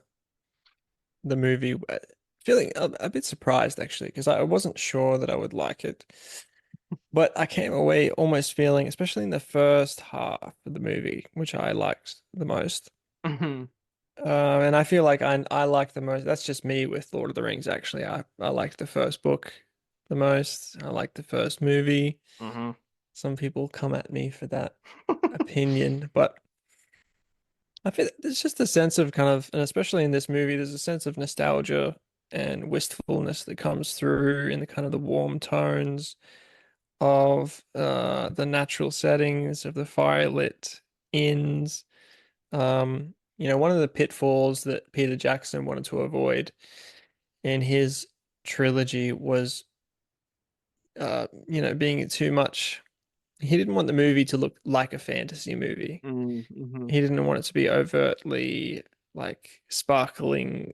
[SPEAKER 5] the movie feeling a bit surprised actually, because I wasn't sure that I would like it, but I came away almost feeling, especially in the first half of the movie, which I liked the most. And I feel like I like the most. That's just me with Lord of the Rings. Actually, I like the first book the most. I like the first movie.
[SPEAKER 4] Mm-hmm.
[SPEAKER 5] Some people come at me for that opinion, but I feel there's just a sense of kind of, and especially in this movie, there's a sense of nostalgia and wistfulness that comes through in the kind of the warm tones of the natural settings of the firelit inns. One of the pitfalls that Peter Jackson wanted to avoid in his trilogy was, being too much. He didn't want the movie to look like a fantasy movie.
[SPEAKER 4] Mm-hmm.
[SPEAKER 5] He didn't want it to be overtly like sparkling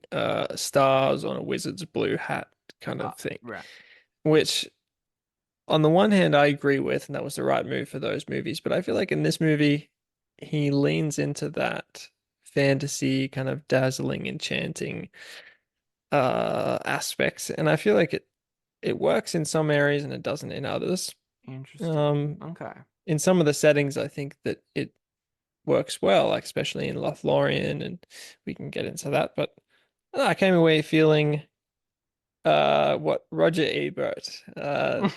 [SPEAKER 5] stars on a wizard's blue hat kind of thing.
[SPEAKER 4] Right.
[SPEAKER 5] Which, on the one hand, I agree with, and that was the right move for those movies. But I feel like in this movie, he leans into that fantasy kind of dazzling, enchanting aspects, and I feel like it works in some areas and it doesn't in others.
[SPEAKER 4] Interesting. Okay.
[SPEAKER 5] In some of the settings, I think that it works well, like especially in Lothlorien, and we can get into that. But I came away feeling what Roger Ebert, the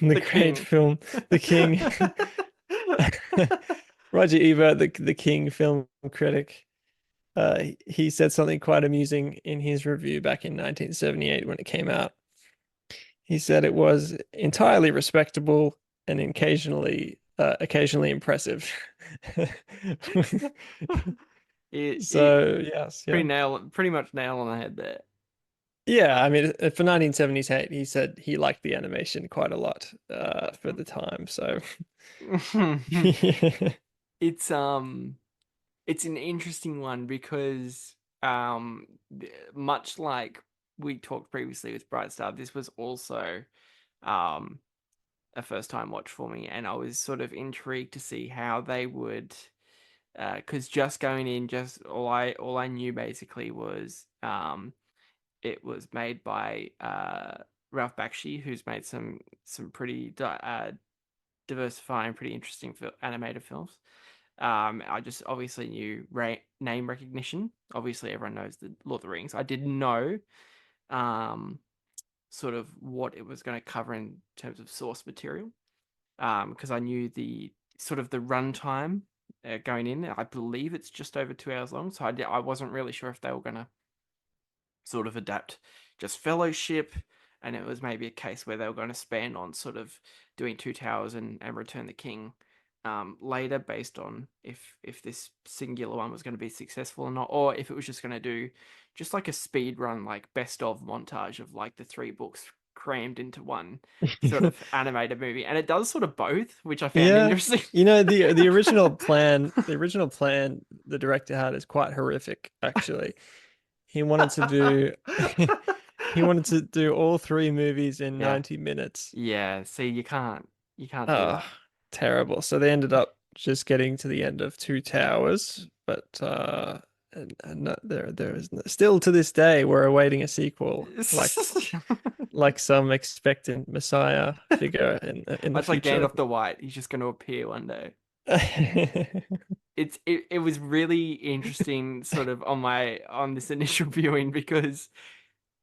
[SPEAKER 4] The
[SPEAKER 5] great
[SPEAKER 4] king.
[SPEAKER 5] film, The King. Roger Ebert, the King film critic, he said something quite amusing in his review back in 1978 when it came out. He said it was entirely respectable and occasionally impressive. So yes, yeah.
[SPEAKER 4] Pretty much nail on the head there.
[SPEAKER 5] Yeah, I mean, for 1978, he said he liked the animation quite a lot for the time. So
[SPEAKER 4] It's it's an interesting one because much like we talked previously with Bright Star, this was also a first time watch for me, and I was sort of intrigued to see how they would, because just going in, just all I knew basically was it was made by Ralph Bakshi, who's made some pretty diversifying, pretty interesting animated films. I just obviously knew name recognition. Obviously, everyone knows the Lord of the Rings. I didn't know sort of what it was going to cover in terms of source material, because I knew the sort of the runtime going in. I believe it's just over 2 hours long, so I wasn't really sure if they were going to sort of adapt just Fellowship, and it was maybe a case where they were going to span on sort of doing Two Towers and Return the King later, based on if this singular one was going to be successful or not, or if it was just going to do just like a speed run, like best of montage of like the three books crammed into one sort of animated movie. And it does sort of both, which I found interesting.
[SPEAKER 5] The original plan, the director had is quite horrific, actually. He wanted to do all three movies in 90 minutes.
[SPEAKER 4] Yeah, see, you can't do that.
[SPEAKER 5] Terrible. So they ended up just getting to the end of Two Towers, but and there is still to this day we're awaiting a sequel, like some expectant Messiah figure in the
[SPEAKER 4] much
[SPEAKER 5] future.
[SPEAKER 4] Like Gandalf the White, he's just going to appear one day. It was really interesting sort of on this initial viewing, because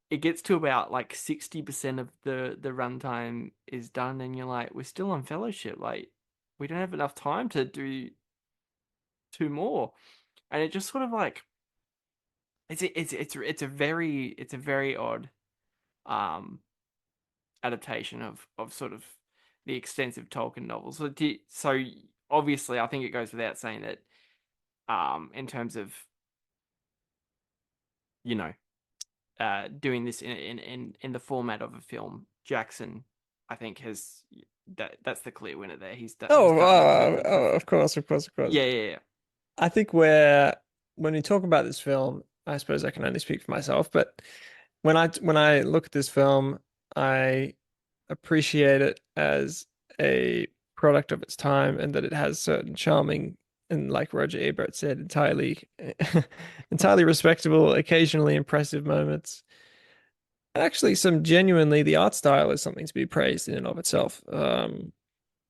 [SPEAKER 4] it gets to about like 60% of the runtime is done, and you're like, we're still on Fellowship, like we don't have enough time to do two more. And it just sort of like it's a very odd adaptation of sort of the extensive Tolkien novels. So obviously, I think it goes without saying that in terms of doing this in the format of a film, Jackson, I think, has that's the clear winner there. He's done.
[SPEAKER 5] Of course.
[SPEAKER 4] Yeah.
[SPEAKER 5] I think when we talk about this film, I suppose I can only speak for myself, but when I look at this film, I appreciate it as a product of its time, and that it has certain charming and, like Roger Ebert said, entirely respectable, occasionally impressive moments. And actually, the art style is something to be praised in and of itself.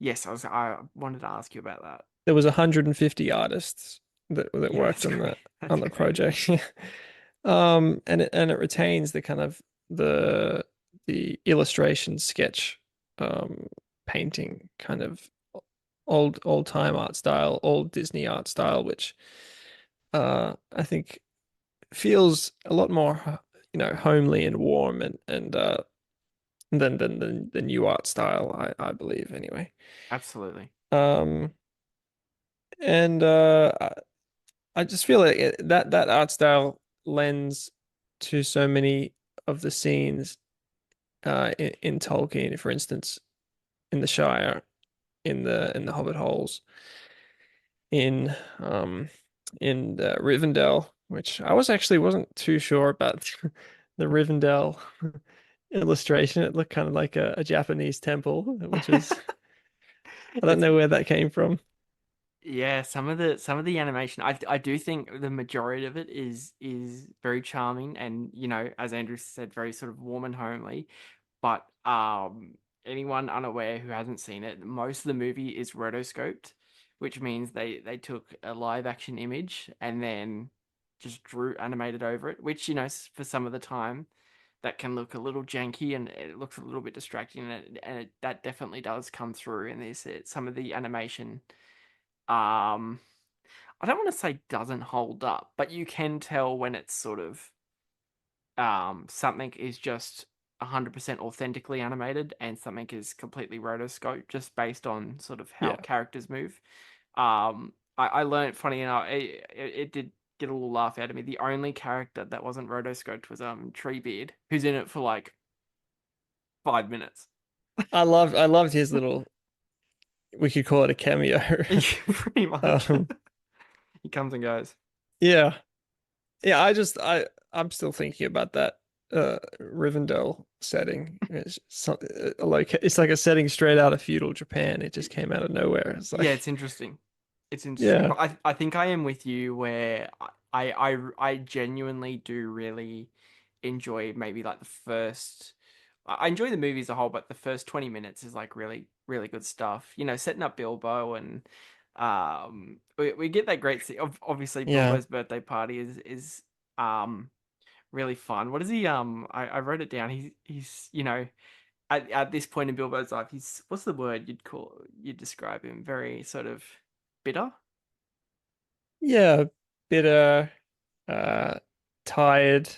[SPEAKER 4] Yes, I wanted to ask you about that.
[SPEAKER 5] There was 150 artists that worked on the project. And it retains the kind of the the illustration sketch painting kind of old time art style, old Disney art style, which I think feels a lot more homely and warm and than the new art style, I believe anyway.
[SPEAKER 4] Absolutely.
[SPEAKER 5] Um and I just feel like that art style lends to so many of the scenes in Tolkien, for instance, in the Shire, in the Hobbit holes, in Rivendell, which I wasn't too sure about the Rivendell illustration. It looked kind of like a Japanese temple, which is I don't
[SPEAKER 4] It's
[SPEAKER 5] know where that came from.
[SPEAKER 4] Yeah, some of the animation, I do think the majority of it is very charming and, as Andrew said, very sort of warm and homely. But anyone unaware who hasn't seen it, most of the movie is rotoscoped, which means they took a live action image and then just drew animated over it, which, for some of the time that can look a little janky and it looks a little bit distracting, that definitely does come through in this. Some of the animation, um I don't want to say doesn't hold up, but you can tell when it's sort of something is just 100% authentically animated and something is completely rotoscoped just based on sort of how
[SPEAKER 5] Yeah.
[SPEAKER 4] characters move. I learned, funny enough, it did get a little laugh out of me. The only character that wasn't rotoscoped was Treebeard, who's in it for like 5 minutes.
[SPEAKER 5] I loved his little, we could call it a cameo.
[SPEAKER 4] Pretty much.
[SPEAKER 5] Um,
[SPEAKER 4] He comes and goes.
[SPEAKER 5] yeah. Yeah, I'm still thinking about that Rivendell setting. It's like a setting straight out of feudal Japan. It just came out of nowhere. It's
[SPEAKER 4] Yeah,
[SPEAKER 5] like
[SPEAKER 4] it's interesting. It's interesting,
[SPEAKER 5] yeah.
[SPEAKER 4] but I think I am with you where I genuinely do really enjoy maybe like the first. I enjoy the movie as a whole, but the first 20 minutes is like really really good stuff. Setting up Bilbo and we get that great scene. Obviously,
[SPEAKER 5] Yeah.
[SPEAKER 4] Bilbo's birthday party is really fun. What is he? I wrote it down. He's at this point in Bilbo's life, he's, what's the word you'd describe him? Very sort of bitter,
[SPEAKER 5] Yeah, bitter, uh tired,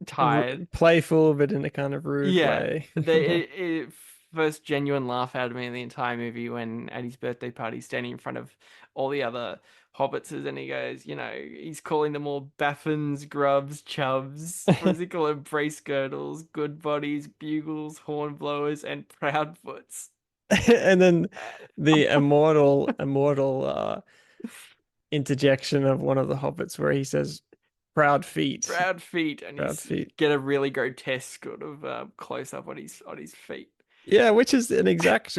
[SPEAKER 4] tired.
[SPEAKER 5] playful, but in a kind of rude
[SPEAKER 4] Yeah,
[SPEAKER 5] way.
[SPEAKER 4] it first genuine laugh out of me in the entire movie when at his birthday party, standing in front of all the other hobbitses, and he goes, he's calling them all baffins, grubs, chubs. What does he call them? Brace girdles, good bodies, bugles, horn blowers, and proudfoots.
[SPEAKER 5] And then the immortal interjection of one of the hobbits where he says proud feet.
[SPEAKER 4] Proud feet, and
[SPEAKER 5] Proud
[SPEAKER 4] he's
[SPEAKER 5] feet.
[SPEAKER 4] get a really grotesque sort of close up on his feet.
[SPEAKER 5] Yeah, which is an exact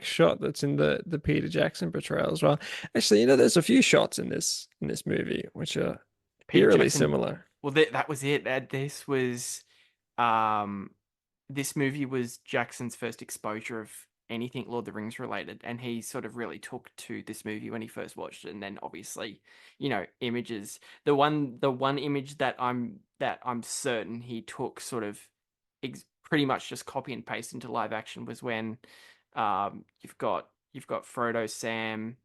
[SPEAKER 5] shot that's in the Peter Jackson portrayal as well. Actually, there's a few shots in this movie which are
[SPEAKER 4] Peter
[SPEAKER 5] eerily
[SPEAKER 4] Jackson.
[SPEAKER 5] similar.
[SPEAKER 4] Well, that was it. Um, this movie was Jackson's first exposure of anything Lord of the Rings related, and he sort of really took to this movie when he first watched it, and then obviously, images. The one image that I'm certain he took sort of pretty much just copy and paste into live action was when you've got Frodo, Sam,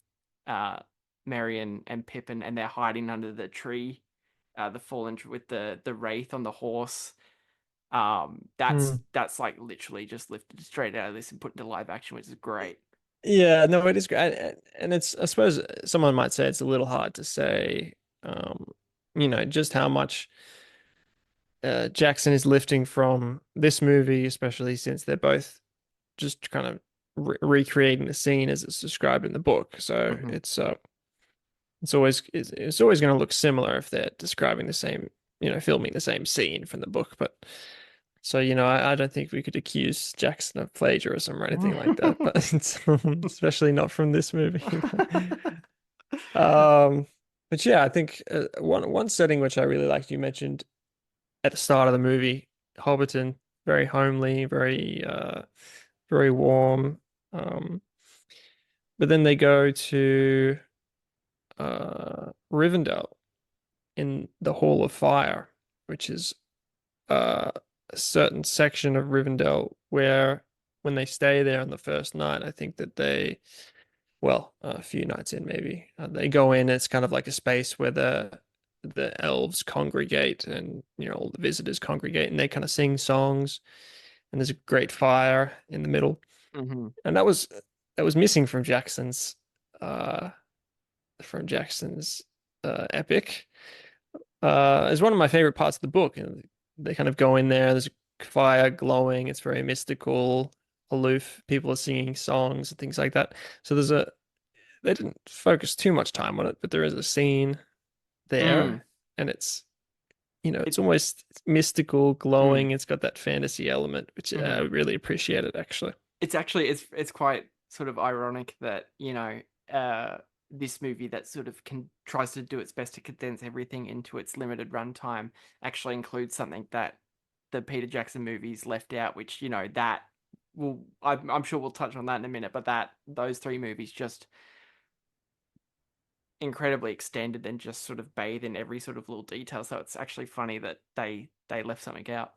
[SPEAKER 4] uh, Merry and Pippin, and they're hiding under the tree, the fallen with the wraith on the horse. That's
[SPEAKER 5] Hmm.
[SPEAKER 4] that's like literally just lifted straight out of this and put into live action, which is great.
[SPEAKER 5] Yeah, no, it is great, and it's, I suppose someone might say it's a little hard to say, just how much Jackson is lifting from this movie, especially since they're both just kind of recreating the scene as it's described in the book. So
[SPEAKER 4] Hmm.
[SPEAKER 5] it's always going to look similar if they're describing the same, filming the same scene from the book. But so I don't think we could accuse Jackson of plagiarism or anything like that. But especially not from this movie. Um, but yeah, I think one setting which I really liked, you mentioned at the start of the movie, Hobbiton, very homely, very warm. But then they go to Rivendell in the Hall of Fire, which is uh a certain section of Rivendell where when they stay there on the first night, I think that well, a few nights in maybe, they go in. It's kind of like a space where the elves congregate, and all the visitors congregate, and they kind of sing songs, and there's a great fire in the middle,
[SPEAKER 4] Mm-hmm.
[SPEAKER 5] and that was missing uh from Jackson's epic. It's one of my favorite parts of the book, and they kind of go in there. There's a fire glowing. It's very mystical, aloof. People are singing songs and things like that. So they didn't focus too much time on it, but there is a scene
[SPEAKER 4] Mm.
[SPEAKER 5] there, and it's
[SPEAKER 4] It,
[SPEAKER 5] almost mystical,
[SPEAKER 4] mm.
[SPEAKER 5] glowing. It's got that fantasy element, which I
[SPEAKER 4] Mm-hmm.
[SPEAKER 5] really appreciate it actually.
[SPEAKER 4] It's actually it's quite sort of ironic that this movie that sort of tries to do its best to condense everything into its limited runtime actually includes something that the Peter Jackson movies left out, which that I'm sure we'll touch on that in a minute, but that those three movies just incredibly extended and just sort of bathe in every sort of little detail. So it's actually funny that they left something out.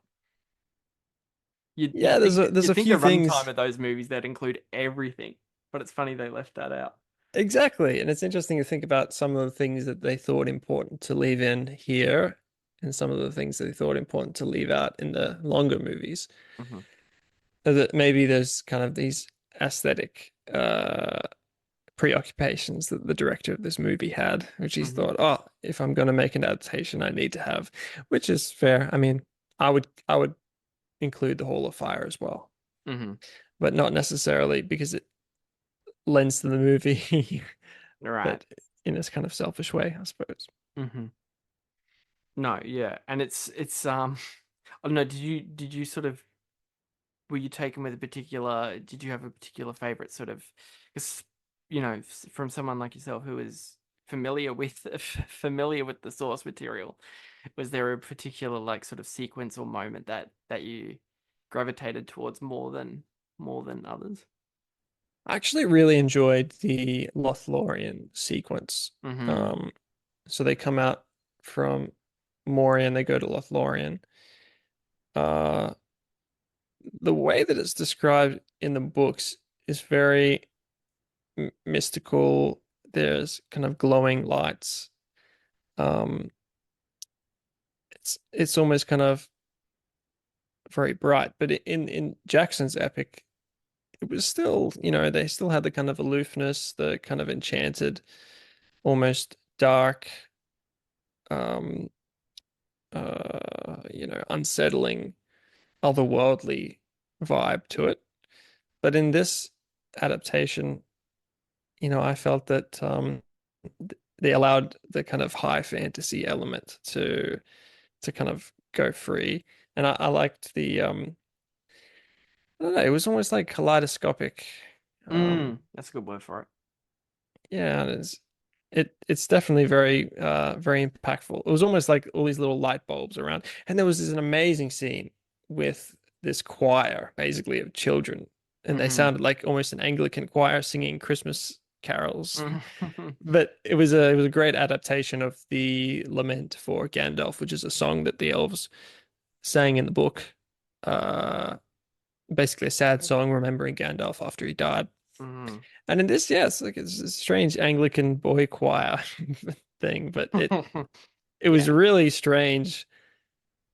[SPEAKER 4] You'd
[SPEAKER 5] Yeah,
[SPEAKER 4] you'd
[SPEAKER 5] there's
[SPEAKER 4] think
[SPEAKER 5] a there's
[SPEAKER 4] you'd
[SPEAKER 5] a
[SPEAKER 4] think
[SPEAKER 5] few
[SPEAKER 4] the runtime
[SPEAKER 5] things.
[SPEAKER 4] of those movies that include everything, but it's funny they left that out.
[SPEAKER 5] Exactly. And it's interesting to think about some of the things that they thought important to leave in here and some of the things they thought important to leave out in the longer movies.
[SPEAKER 4] Mm-hmm.
[SPEAKER 5] That maybe there's kind of these aesthetic preoccupations that the director of this movie had, which he's
[SPEAKER 4] Mm-hmm.
[SPEAKER 5] thought, oh, if I'm going to make an adaptation, I need to have, which is fair. I mean, I would include the Hall of Fire as well,
[SPEAKER 4] Mm-hmm.
[SPEAKER 5] but not necessarily because it lends to the movie,
[SPEAKER 4] Right.
[SPEAKER 5] but in this kind of selfish way, I suppose.
[SPEAKER 4] Mm-hmm. No, yeah, and it's I don't know. Did you sort of were you taken with a particular? Did you have a particular favorite sort of? Because from someone like yourself who is familiar with familiar with the source material, was there a particular like sort of sequence or moment that you gravitated towards more than others?
[SPEAKER 5] I actually really enjoyed the Lothlorien sequence.
[SPEAKER 4] Mm-hmm.
[SPEAKER 5] Um, so they come out from Moria and they go to Lothlorien. Uh, the way that it's described in the books is very mystical. There's kind of glowing lights. Um, it's almost kind of very bright, but in Jackson's epic, it was still, they still had the kind of aloofness, the kind of enchanted, almost dark, um, unsettling, otherworldly vibe to it. But in this adaptation, I felt that they allowed the kind of high fantasy element to kind of go free, and I liked I don't know, it was almost like kaleidoscopic.
[SPEAKER 4] That's a good word for it.
[SPEAKER 5] Yeah, it's definitely very impactful. It was almost like all these little light bulbs around. And there was an amazing scene with this choir, basically of children, and they
[SPEAKER 4] Mm-hmm.
[SPEAKER 5] sounded like almost an Anglican choir singing Christmas carols.
[SPEAKER 4] Mm-hmm.
[SPEAKER 5] But it was a great adaptation of the Lament for Gandalf, which is a song that the elves sang in the book. Uh, Basically a sad song remembering Gandalf after he died.
[SPEAKER 4] Mm-hmm.
[SPEAKER 5] And in this, yes, like it's a strange Anglican boy choir thing, but it was
[SPEAKER 4] Yeah.
[SPEAKER 5] really strange,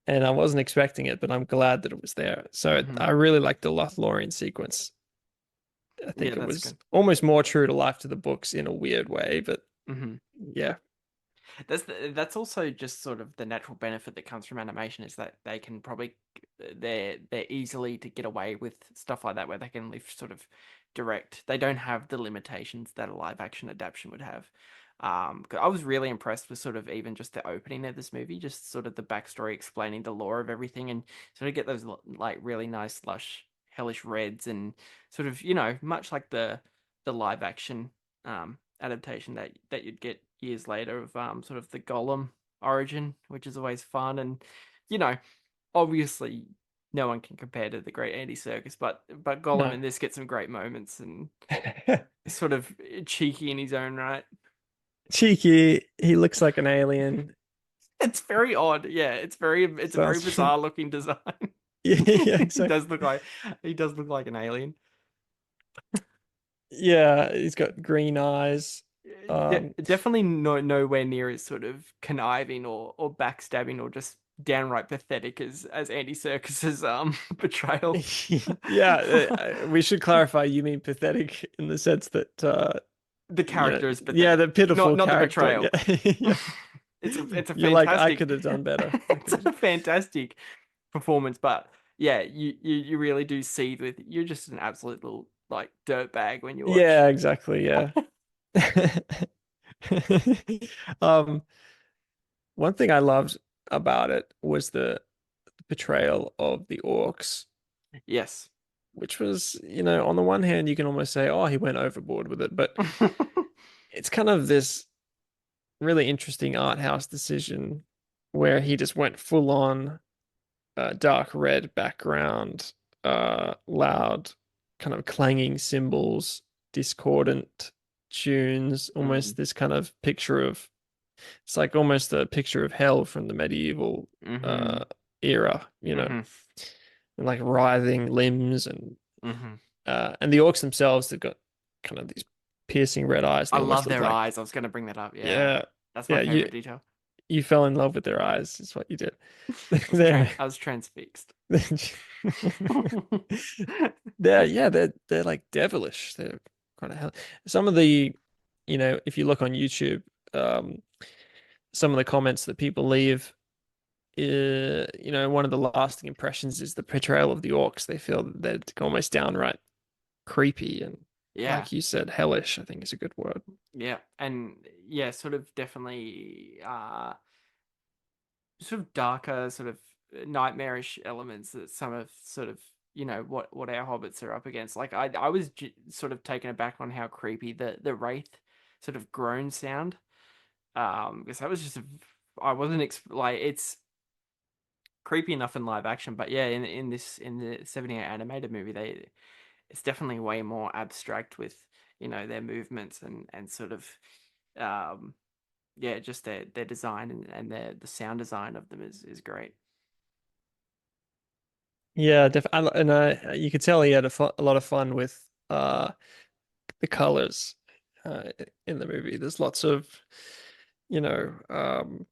[SPEAKER 5] and I wasn't expecting it, but I'm glad that it was there. So
[SPEAKER 4] Mm-hmm.
[SPEAKER 5] I really liked the Lothlorien sequence. I
[SPEAKER 4] Yeah,
[SPEAKER 5] think it
[SPEAKER 4] that's
[SPEAKER 5] was
[SPEAKER 4] good.
[SPEAKER 5] almost more true to life to the books in a weird way, but
[SPEAKER 4] Mm-hmm.
[SPEAKER 5] yeah,
[SPEAKER 4] That's also just sort of the natural benefit that comes from animation is that they can probably they're easily to get away with stuff like that where they can live sort of direct. They don't have the limitations that a live action adaptation would have. 'Cause I was really impressed with sort of even just the opening of this movie, just sort of the backstory explaining the lore of everything, and sort of get those like really nice lush hellish reds and sort of much like the live action adaptation that you'd get years later of sort of the Golem origin, which is always fun. And you know, obviously no one can compare to the great Andy Serkis, but Gollum
[SPEAKER 5] no.
[SPEAKER 4] in this gets some great moments and sort of cheeky in his own right.
[SPEAKER 5] Cheeky, he looks like an alien.
[SPEAKER 4] It's very odd. Yeah, it's a very
[SPEAKER 5] Sounds
[SPEAKER 4] bizarre looking design.
[SPEAKER 5] Yeah, yeah,
[SPEAKER 4] He
[SPEAKER 5] exactly.
[SPEAKER 4] does look like an alien.
[SPEAKER 5] Yeah, he's got green eyes. Um,
[SPEAKER 4] Definitely nowhere near as sort of conniving or backstabbing or just downright pathetic as Andy Serkis's portrayal.
[SPEAKER 5] yeah, we should clarify. You mean pathetic in the sense that
[SPEAKER 4] The character is
[SPEAKER 5] yeah, the
[SPEAKER 4] pathetic,
[SPEAKER 5] pitiful
[SPEAKER 4] not the
[SPEAKER 5] character.
[SPEAKER 4] betrayal.
[SPEAKER 5] Yeah, yeah.
[SPEAKER 4] It's a
[SPEAKER 5] You're like, I
[SPEAKER 4] fantastic
[SPEAKER 5] could have done better. I
[SPEAKER 4] it's
[SPEAKER 5] could
[SPEAKER 4] a fantastic performance, but yeah, you really do see with you're just an absolute little like dirtbag when you watch.
[SPEAKER 5] Yeah, exactly. Yeah. Um, one thing I loved about it was the portrayal of the orcs,
[SPEAKER 4] Yes.
[SPEAKER 5] which was, on the one hand, you can almost say, oh, he went overboard with it, but it's kind of this really interesting art house decision where he just went full on dark red background, loud, kind of clanging cymbals, discordant tunes, almost this kind of picture of it's like almost a picture of hell from the medieval
[SPEAKER 4] Mm-hmm.
[SPEAKER 5] era,
[SPEAKER 4] Mm-hmm.
[SPEAKER 5] and like writhing limbs
[SPEAKER 4] Mm-hmm.
[SPEAKER 5] and the orcs themselves, they've got kind of these piercing red eyes.
[SPEAKER 4] I
[SPEAKER 5] They almost
[SPEAKER 4] love
[SPEAKER 5] look
[SPEAKER 4] their
[SPEAKER 5] like
[SPEAKER 4] eyes. I was going to bring that up. Yeah.
[SPEAKER 5] yeah,
[SPEAKER 4] That's my
[SPEAKER 5] yeah, you
[SPEAKER 4] favorite detail.
[SPEAKER 5] you fell in love with their eyes, is what you did. They're
[SPEAKER 4] I was transfixed.
[SPEAKER 5] they're like devilish. They're kind of hell. Some of the, if you look on YouTube, um, some of the comments that people leave, one of the lasting impressions is the portrayal of the orcs. They feel that they're almost downright creepy and,
[SPEAKER 4] Yeah.
[SPEAKER 5] like you said, hellish, I think is a good word.
[SPEAKER 4] Yeah. And yeah, sort of definitely sort of darker, sort of nightmarish elements that some of sort of what our hobbits are up against. Like I was sort of taken aback on how creepy the wraith sort of groan sound. Because that was just I wasn't like it's creepy enough in live action, but yeah, in the 78 animated movie, it's definitely way more abstract with their movements and sort of um yeah, just their design and the sound design of them is great.
[SPEAKER 5] Yeah, you could tell he had a lot of fun with the colors in the movie. There's lots of, you know, um,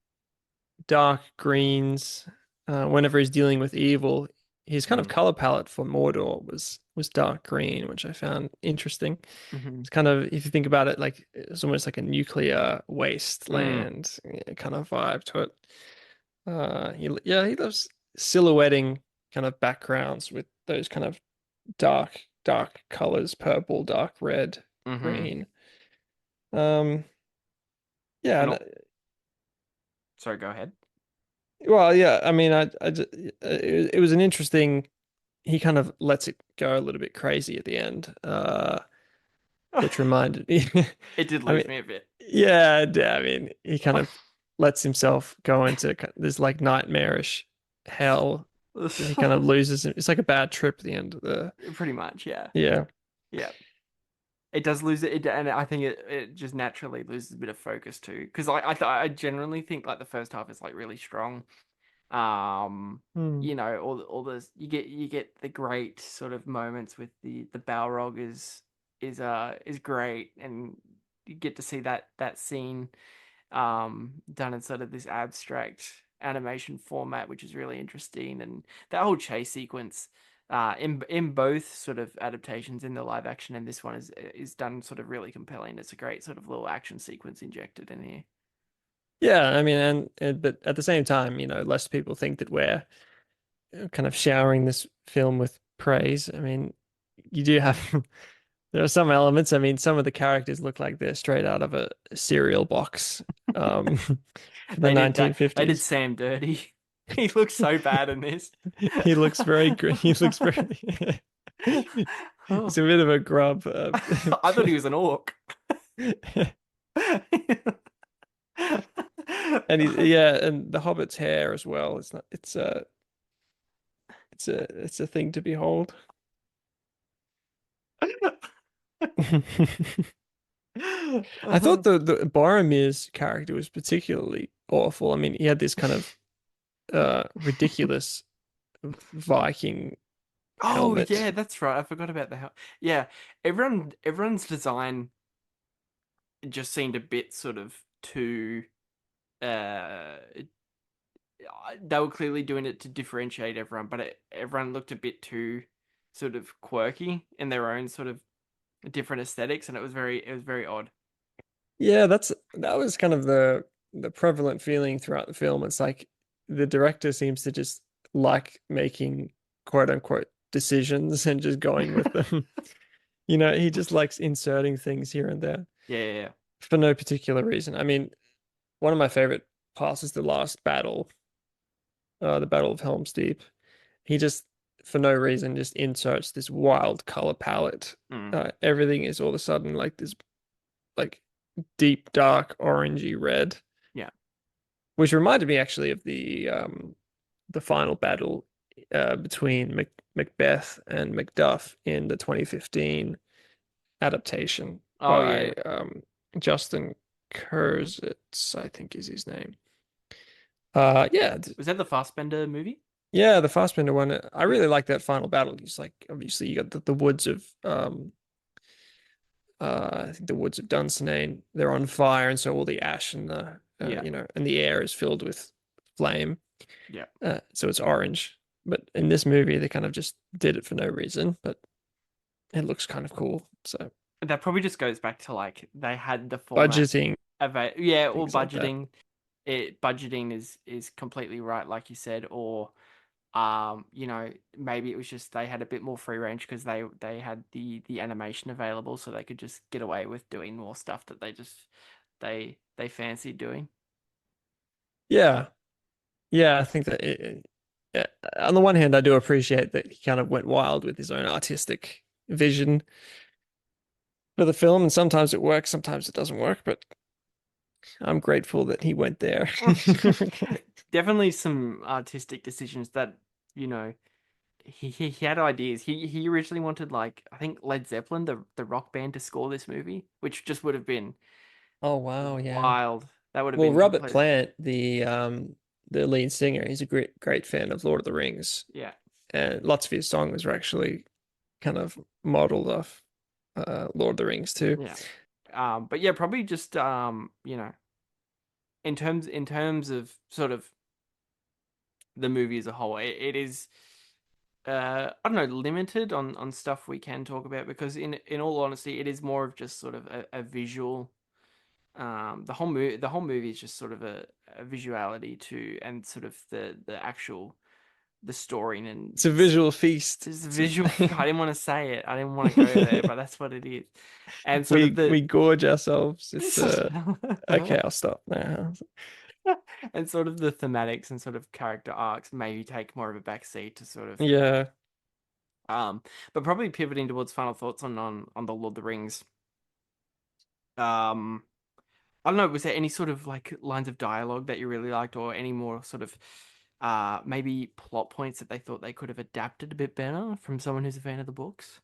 [SPEAKER 5] dark greens. Whenever he's dealing with evil, his kind of color palette for Mordor was dark green, which I found interesting.
[SPEAKER 4] Mm-hmm.
[SPEAKER 5] It's kind of, if you think about it, like it's almost like a nuclear wasteland kind of vibe to it. He loves silhouetting kind of backgrounds with those kind of dark colors, purple, dark red,
[SPEAKER 4] Mm-hmm.
[SPEAKER 5] green. Um, yeah,
[SPEAKER 4] And sorry, go ahead.
[SPEAKER 5] well, yeah, I mean, it was an interesting. He kind of lets it go a little bit crazy at the end, which reminded me.
[SPEAKER 4] It did
[SPEAKER 5] I
[SPEAKER 4] lose
[SPEAKER 5] mean,
[SPEAKER 4] me a bit.
[SPEAKER 5] yeah, I mean, he kind of lets himself go into this like nightmarish hell. He kind of loses it. It's like a bad trip at the end of the.
[SPEAKER 4] Pretty much, yeah.
[SPEAKER 5] Yeah.
[SPEAKER 4] Yeah. It does lose it, and I think it just naturally loses a bit of focus too. Because I generally think like the first half is like really strong.
[SPEAKER 5] Hmm.
[SPEAKER 4] All this you get the great sort of moments with the Balrog is great, and you get to see that scene done in sort of this abstract animation format, which is really interesting, and that whole chase sequence in both sort of adaptations, in the live action and this one, is done sort of really compelling. It's a great sort of little action sequence injected in here.
[SPEAKER 5] Yeah, I mean, but at the same time, less people think that we're kind of showering this film with praise. I mean, you do have there are some elements. I mean, some of the characters look like they're straight out of a cereal box from the
[SPEAKER 4] They did
[SPEAKER 5] 1950s.
[SPEAKER 4] They did Sam dirty. He looks so bad in this.
[SPEAKER 5] He looks very good. He looks very. He's a bit of a grub.
[SPEAKER 4] I thought he was an orc.
[SPEAKER 5] And and the Hobbit's hair as well. It's not. It's a thing to behold. I thought the Boromir's character was particularly awful. I mean, he had this kind of ridiculous Viking
[SPEAKER 4] Oh
[SPEAKER 5] helmet.
[SPEAKER 4] yeah, that's right. I forgot about the hell. Yeah, everyone's design just seemed a bit sort of too. They were clearly doing it to differentiate everyone, but everyone looked a bit too sort of quirky in their own sort of different aesthetics, and it was very odd.
[SPEAKER 5] Yeah, that was kind of the prevalent feeling throughout the film. It's like the director seems to just like making quote unquote decisions and just going with them. He just likes inserting things here and there
[SPEAKER 4] Yeah, yeah, yeah.
[SPEAKER 5] for no particular reason. I mean, one of my favorite parts is the last battle, the Battle of Helm's Deep. He just, for no reason, just inserts this wild color palette.
[SPEAKER 4] Mm,
[SPEAKER 5] Everything is all of a sudden like this, like deep, dark, orangey red,
[SPEAKER 4] yeah.
[SPEAKER 5] which reminded me actually of the final battle between Macbeth and Macduff in the 2015 adaptation
[SPEAKER 4] Oh
[SPEAKER 5] by
[SPEAKER 4] yeah.
[SPEAKER 5] Justin Kurz, I think is his name. Yeah,
[SPEAKER 4] Was that the Fassbender movie?
[SPEAKER 5] yeah, the Fassbender one. I really like that final battle. It's like obviously you got the woods of I think the woods of Dunsinane. They're on fire, and so all the ash and the
[SPEAKER 4] Yeah,
[SPEAKER 5] and the air is filled with flame.
[SPEAKER 4] yeah.
[SPEAKER 5] So it's orange. But in this movie, they kind of just did it for no reason, but it looks kind of cool. So
[SPEAKER 4] That probably just goes back to like they had the format
[SPEAKER 5] budgeting,
[SPEAKER 4] yeah, or
[SPEAKER 5] things like that.
[SPEAKER 4] budgeting is completely right, like you said, or maybe it was just they had a bit more free range because they had the animation available, so they could just get away with doing more stuff that they fancied doing.
[SPEAKER 5] Yeah, yeah, I think that yeah. On the one hand, I do appreciate that he kind of went wild with his own artistic vision for the film, and sometimes it works, sometimes it doesn't work, but I'm grateful that he went there.
[SPEAKER 4] Definitely some artistic decisions that you know he had ideas. He originally wanted like I think Led Zeppelin, the rock band, to score this movie, which just would have been
[SPEAKER 5] Oh wow, yeah.
[SPEAKER 4] wild. That would have
[SPEAKER 5] Well,
[SPEAKER 4] been
[SPEAKER 5] Robert
[SPEAKER 4] complete.
[SPEAKER 5] Plant, the lead singer, he's a great fan of Lord of the Rings,
[SPEAKER 4] Yeah,
[SPEAKER 5] and lots of his songs were actually kind of modeled off Lord of the Rings too.
[SPEAKER 4] yeah. But yeah, probably just in terms of sort of the movie as a whole, it is I don't know, limited on stuff we can talk about because in all honesty, it is more of just sort of a visual. The whole movie is just sort of a visuality to and sort of the actual the story and
[SPEAKER 5] It's a visual feast.
[SPEAKER 4] it's a visual. I didn't want to say it. I didn't want to go there, but that's what it is. And sort of
[SPEAKER 5] We
[SPEAKER 4] the
[SPEAKER 5] gorge ourselves. It's okay, I'll stop now.
[SPEAKER 4] and sort of the thematics and sort of character arcs maybe take more of a backseat to sort of
[SPEAKER 5] Yeah.
[SPEAKER 4] um but probably pivoting towards final thoughts on the Lord of the Rings. um I don't know, was there any sort of like lines of dialogue that you really liked or any more sort of maybe plot points that they thought they could have adapted a bit better from someone who's a fan of the books?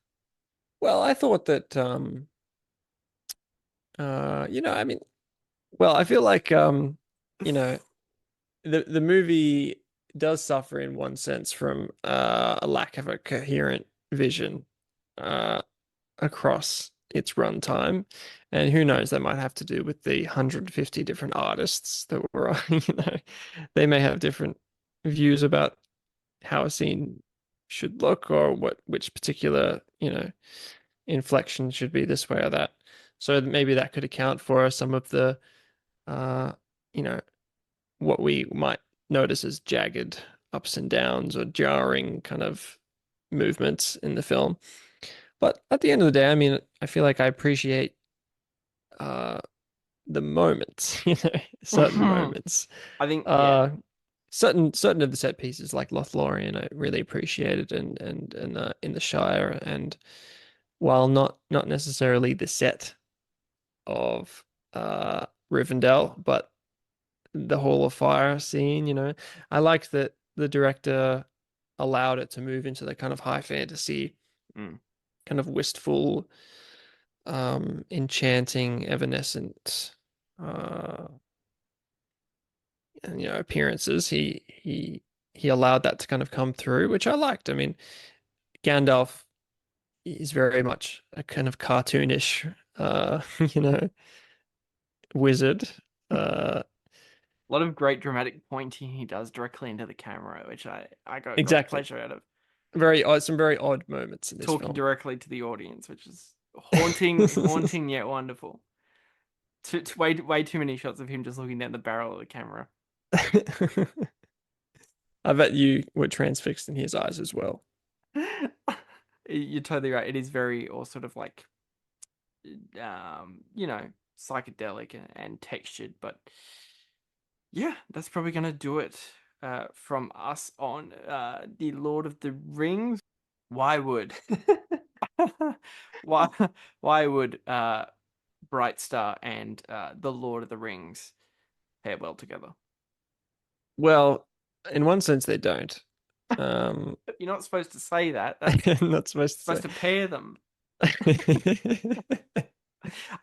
[SPEAKER 5] Well, I thought that I mean, well, I feel like you know, the movie does suffer in one sense from a lack of a coherent vision uh across its runtime. And who knows, that might have to do with the 150 different artists that were they may have different views about how a scene should look or which particular, inflection should be this way or that. So maybe that could account for some of the uh, you know, what we might notice as jagged ups and downs or jarring kind of movements in the film. But at the end of the day, I mean, I feel like I appreciate uh the moments, certain moments.
[SPEAKER 4] I think, yeah.
[SPEAKER 5] Uh certain of the set pieces like Lothlorien I really appreciated and in the Shire, and while not necessarily the set of Rivendell, but the Hall of Fire scene, I like that the director allowed it to move into the kind of high fantasy,
[SPEAKER 4] Mm.
[SPEAKER 5] kind of wistful, enchanting, evanescent, and, appearances. He he allowed that to kind of come through, which I liked. I mean, Gandalf is very much a kind of cartoonish, you know, wizard. Uh,
[SPEAKER 4] A lot of great dramatic pointing he does directly into the camera, which I got great
[SPEAKER 5] exactly.
[SPEAKER 4] pleasure out of.
[SPEAKER 5] Very odd, some very odd moments in this
[SPEAKER 4] Talking
[SPEAKER 5] film.
[SPEAKER 4] directly to the audience, which is haunting yet wonderful. Way too many shots of him just looking down the barrel of the camera.
[SPEAKER 5] I bet you were transfixed in his eyes as well.
[SPEAKER 4] You're totally right. It is very, or sort of like, psychedelic and textured. But yeah, that's probably gonna do it from us on the Lord of the Rings. Why would why why would Bright Star and the Lord of the Rings pair well together?
[SPEAKER 5] Well, in one sense, they don't. Um,
[SPEAKER 4] You're not supposed to say that. That's
[SPEAKER 5] I'm not supposed
[SPEAKER 4] supposed
[SPEAKER 5] to
[SPEAKER 4] to pair them.
[SPEAKER 5] say.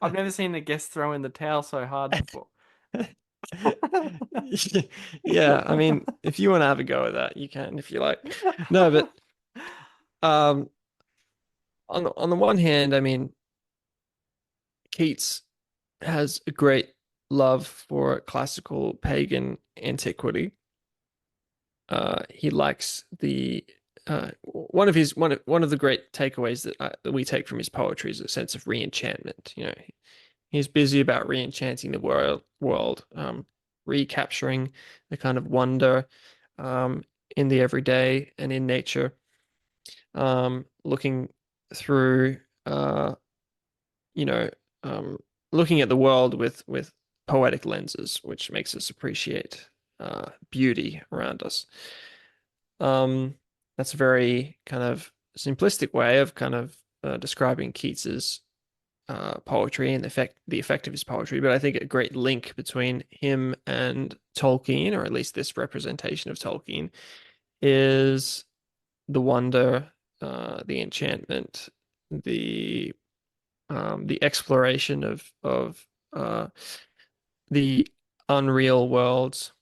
[SPEAKER 4] I've never seen a guest throw in the towel so hard before.
[SPEAKER 5] Yeah, I mean, if you want to have a go at that, you can if you like. No, but um, on the one hand, I mean, Keats has a great love for classical pagan antiquity. He likes the one of the great takeaways that we take from his poetry is a sense of re-enchantment. You know, he's busy about re-enchanting the world, recapturing the kind of wonder in the everyday and in nature, looking through, you know, um, looking at the world with poetic lenses, which makes us appreciate beauty around us. That's a very kind of simplistic way of kind of describing Keats's poetry and the effect of his poetry. But I think a great link between him and Tolkien, or at least this representation of Tolkien, is the wonder, the enchantment, the exploration of the unreal worlds.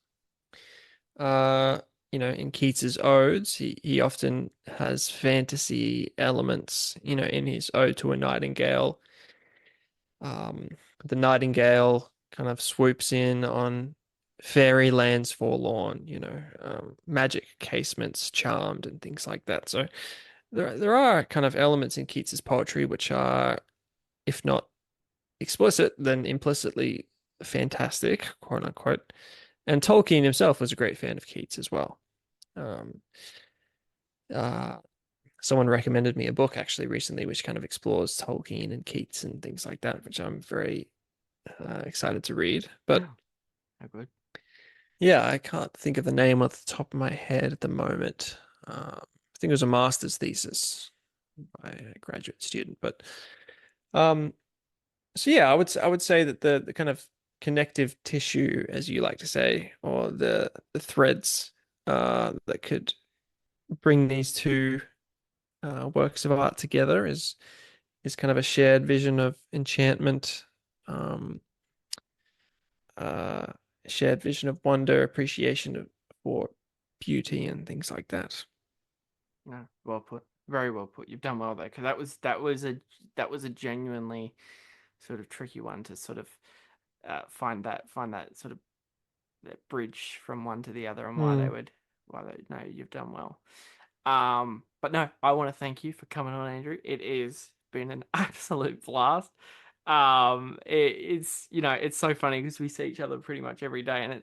[SPEAKER 5] In Keats's odes, he often has fantasy elements, in his Ode to a Nightingale. Um, the nightingale kind of swoops in on fairy lands forlorn, magic casements charmed and things like that. So there are kind of elements in Keats's poetry which are, if not explicit, then implicitly fantastic, quote unquote. And Tolkien himself was a great fan of Keats as well. Um, uh, Someone recommended me a book actually recently, which kind of explores Tolkien and Keats and things like that, which I'm very excited to read. But
[SPEAKER 4] how good.
[SPEAKER 5] Yeah, I can't think of the name off the top of my head at the moment. I think it was a master's thesis by a graduate student. But so yeah, I would say that the kind of connective tissue, as you like to say, or the threads that could bring these two works of art together is kind of a shared vision of enchantment, um, uh, shared vision of wonder, appreciation for beauty and things like that.
[SPEAKER 4] No, well put. Very well put. You've done well there, because that was a genuinely sort of tricky one to sort of find that sort of that bridge from one to the other, and no, you've done well. But no, I want to thank you for coming on, Andrew. It has been an absolute blast. It's so funny because we see each other pretty much every day, and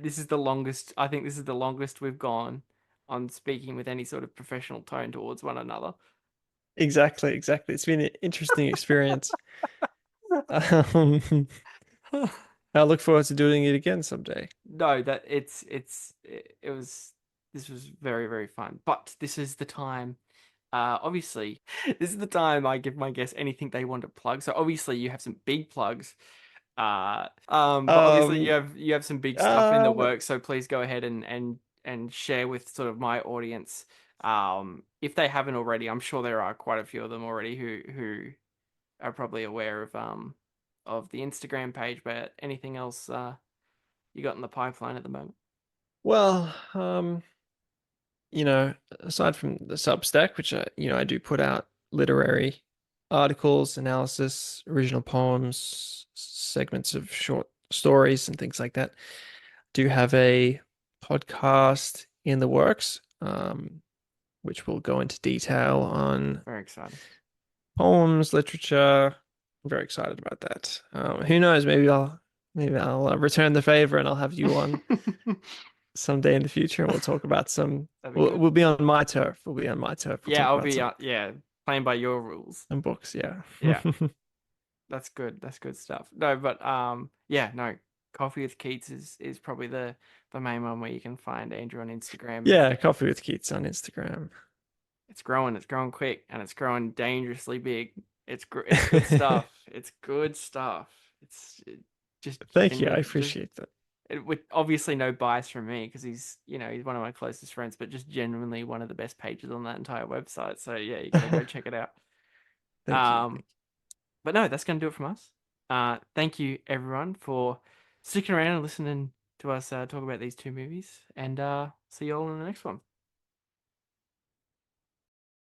[SPEAKER 4] this is the longest. I think this is the longest we've gone on speaking with any sort of professional tone towards one another.
[SPEAKER 5] Exactly. It's been an interesting experience. Um, I look forward to doing it again someday.
[SPEAKER 4] No, that it was this was very, very fun. But this is the time. Obviously, this is the time I give my guests anything they want to plug. So obviously, you have some big plugs. But obviously,
[SPEAKER 5] Um,
[SPEAKER 4] you have some big stuff in the
[SPEAKER 5] but
[SPEAKER 4] works. So please go ahead and share with sort of my audience. If they haven't already, I'm sure there are quite a few of them already who are probably aware of the Instagram page. But anything else you got in the pipeline at the moment?
[SPEAKER 5] well, aside from the Substack, which I do put out literary articles, analysis, original poems, segments of short stories, and things like that. Do have a podcast in the works, which will go into detail on
[SPEAKER 4] Very exciting.
[SPEAKER 5] poems, literature. I'm very excited about that. Who knows? Maybe I'll return the favor and I'll have you on someday in the future, and we'll talk about some. We'll be on my turf. We'll be on my turf. We'll
[SPEAKER 4] Yeah,
[SPEAKER 5] talk
[SPEAKER 4] I'll
[SPEAKER 5] about
[SPEAKER 4] be playing by your rules.
[SPEAKER 5] some books. Yeah.
[SPEAKER 4] Yeah. That's good. That's good stuff. No, but no. Coffee with Keats is probably the main one where you can find Andrew on Instagram.
[SPEAKER 5] Yeah, Coffee with Keats on Instagram.
[SPEAKER 4] It's growing quick, and it's growing dangerously big. It's good stuff. It's good stuff. Just
[SPEAKER 5] Thank you. I appreciate that.
[SPEAKER 4] With obviously no bias from me, because he's one of my closest friends, but just genuinely one of the best pages on that entire website. So yeah, you gotta go check it out.
[SPEAKER 5] Thank you.
[SPEAKER 4] But no, that's gonna do it from us. Thank you everyone for sticking around and listening to us talk about these two movies, and see you all in the next one.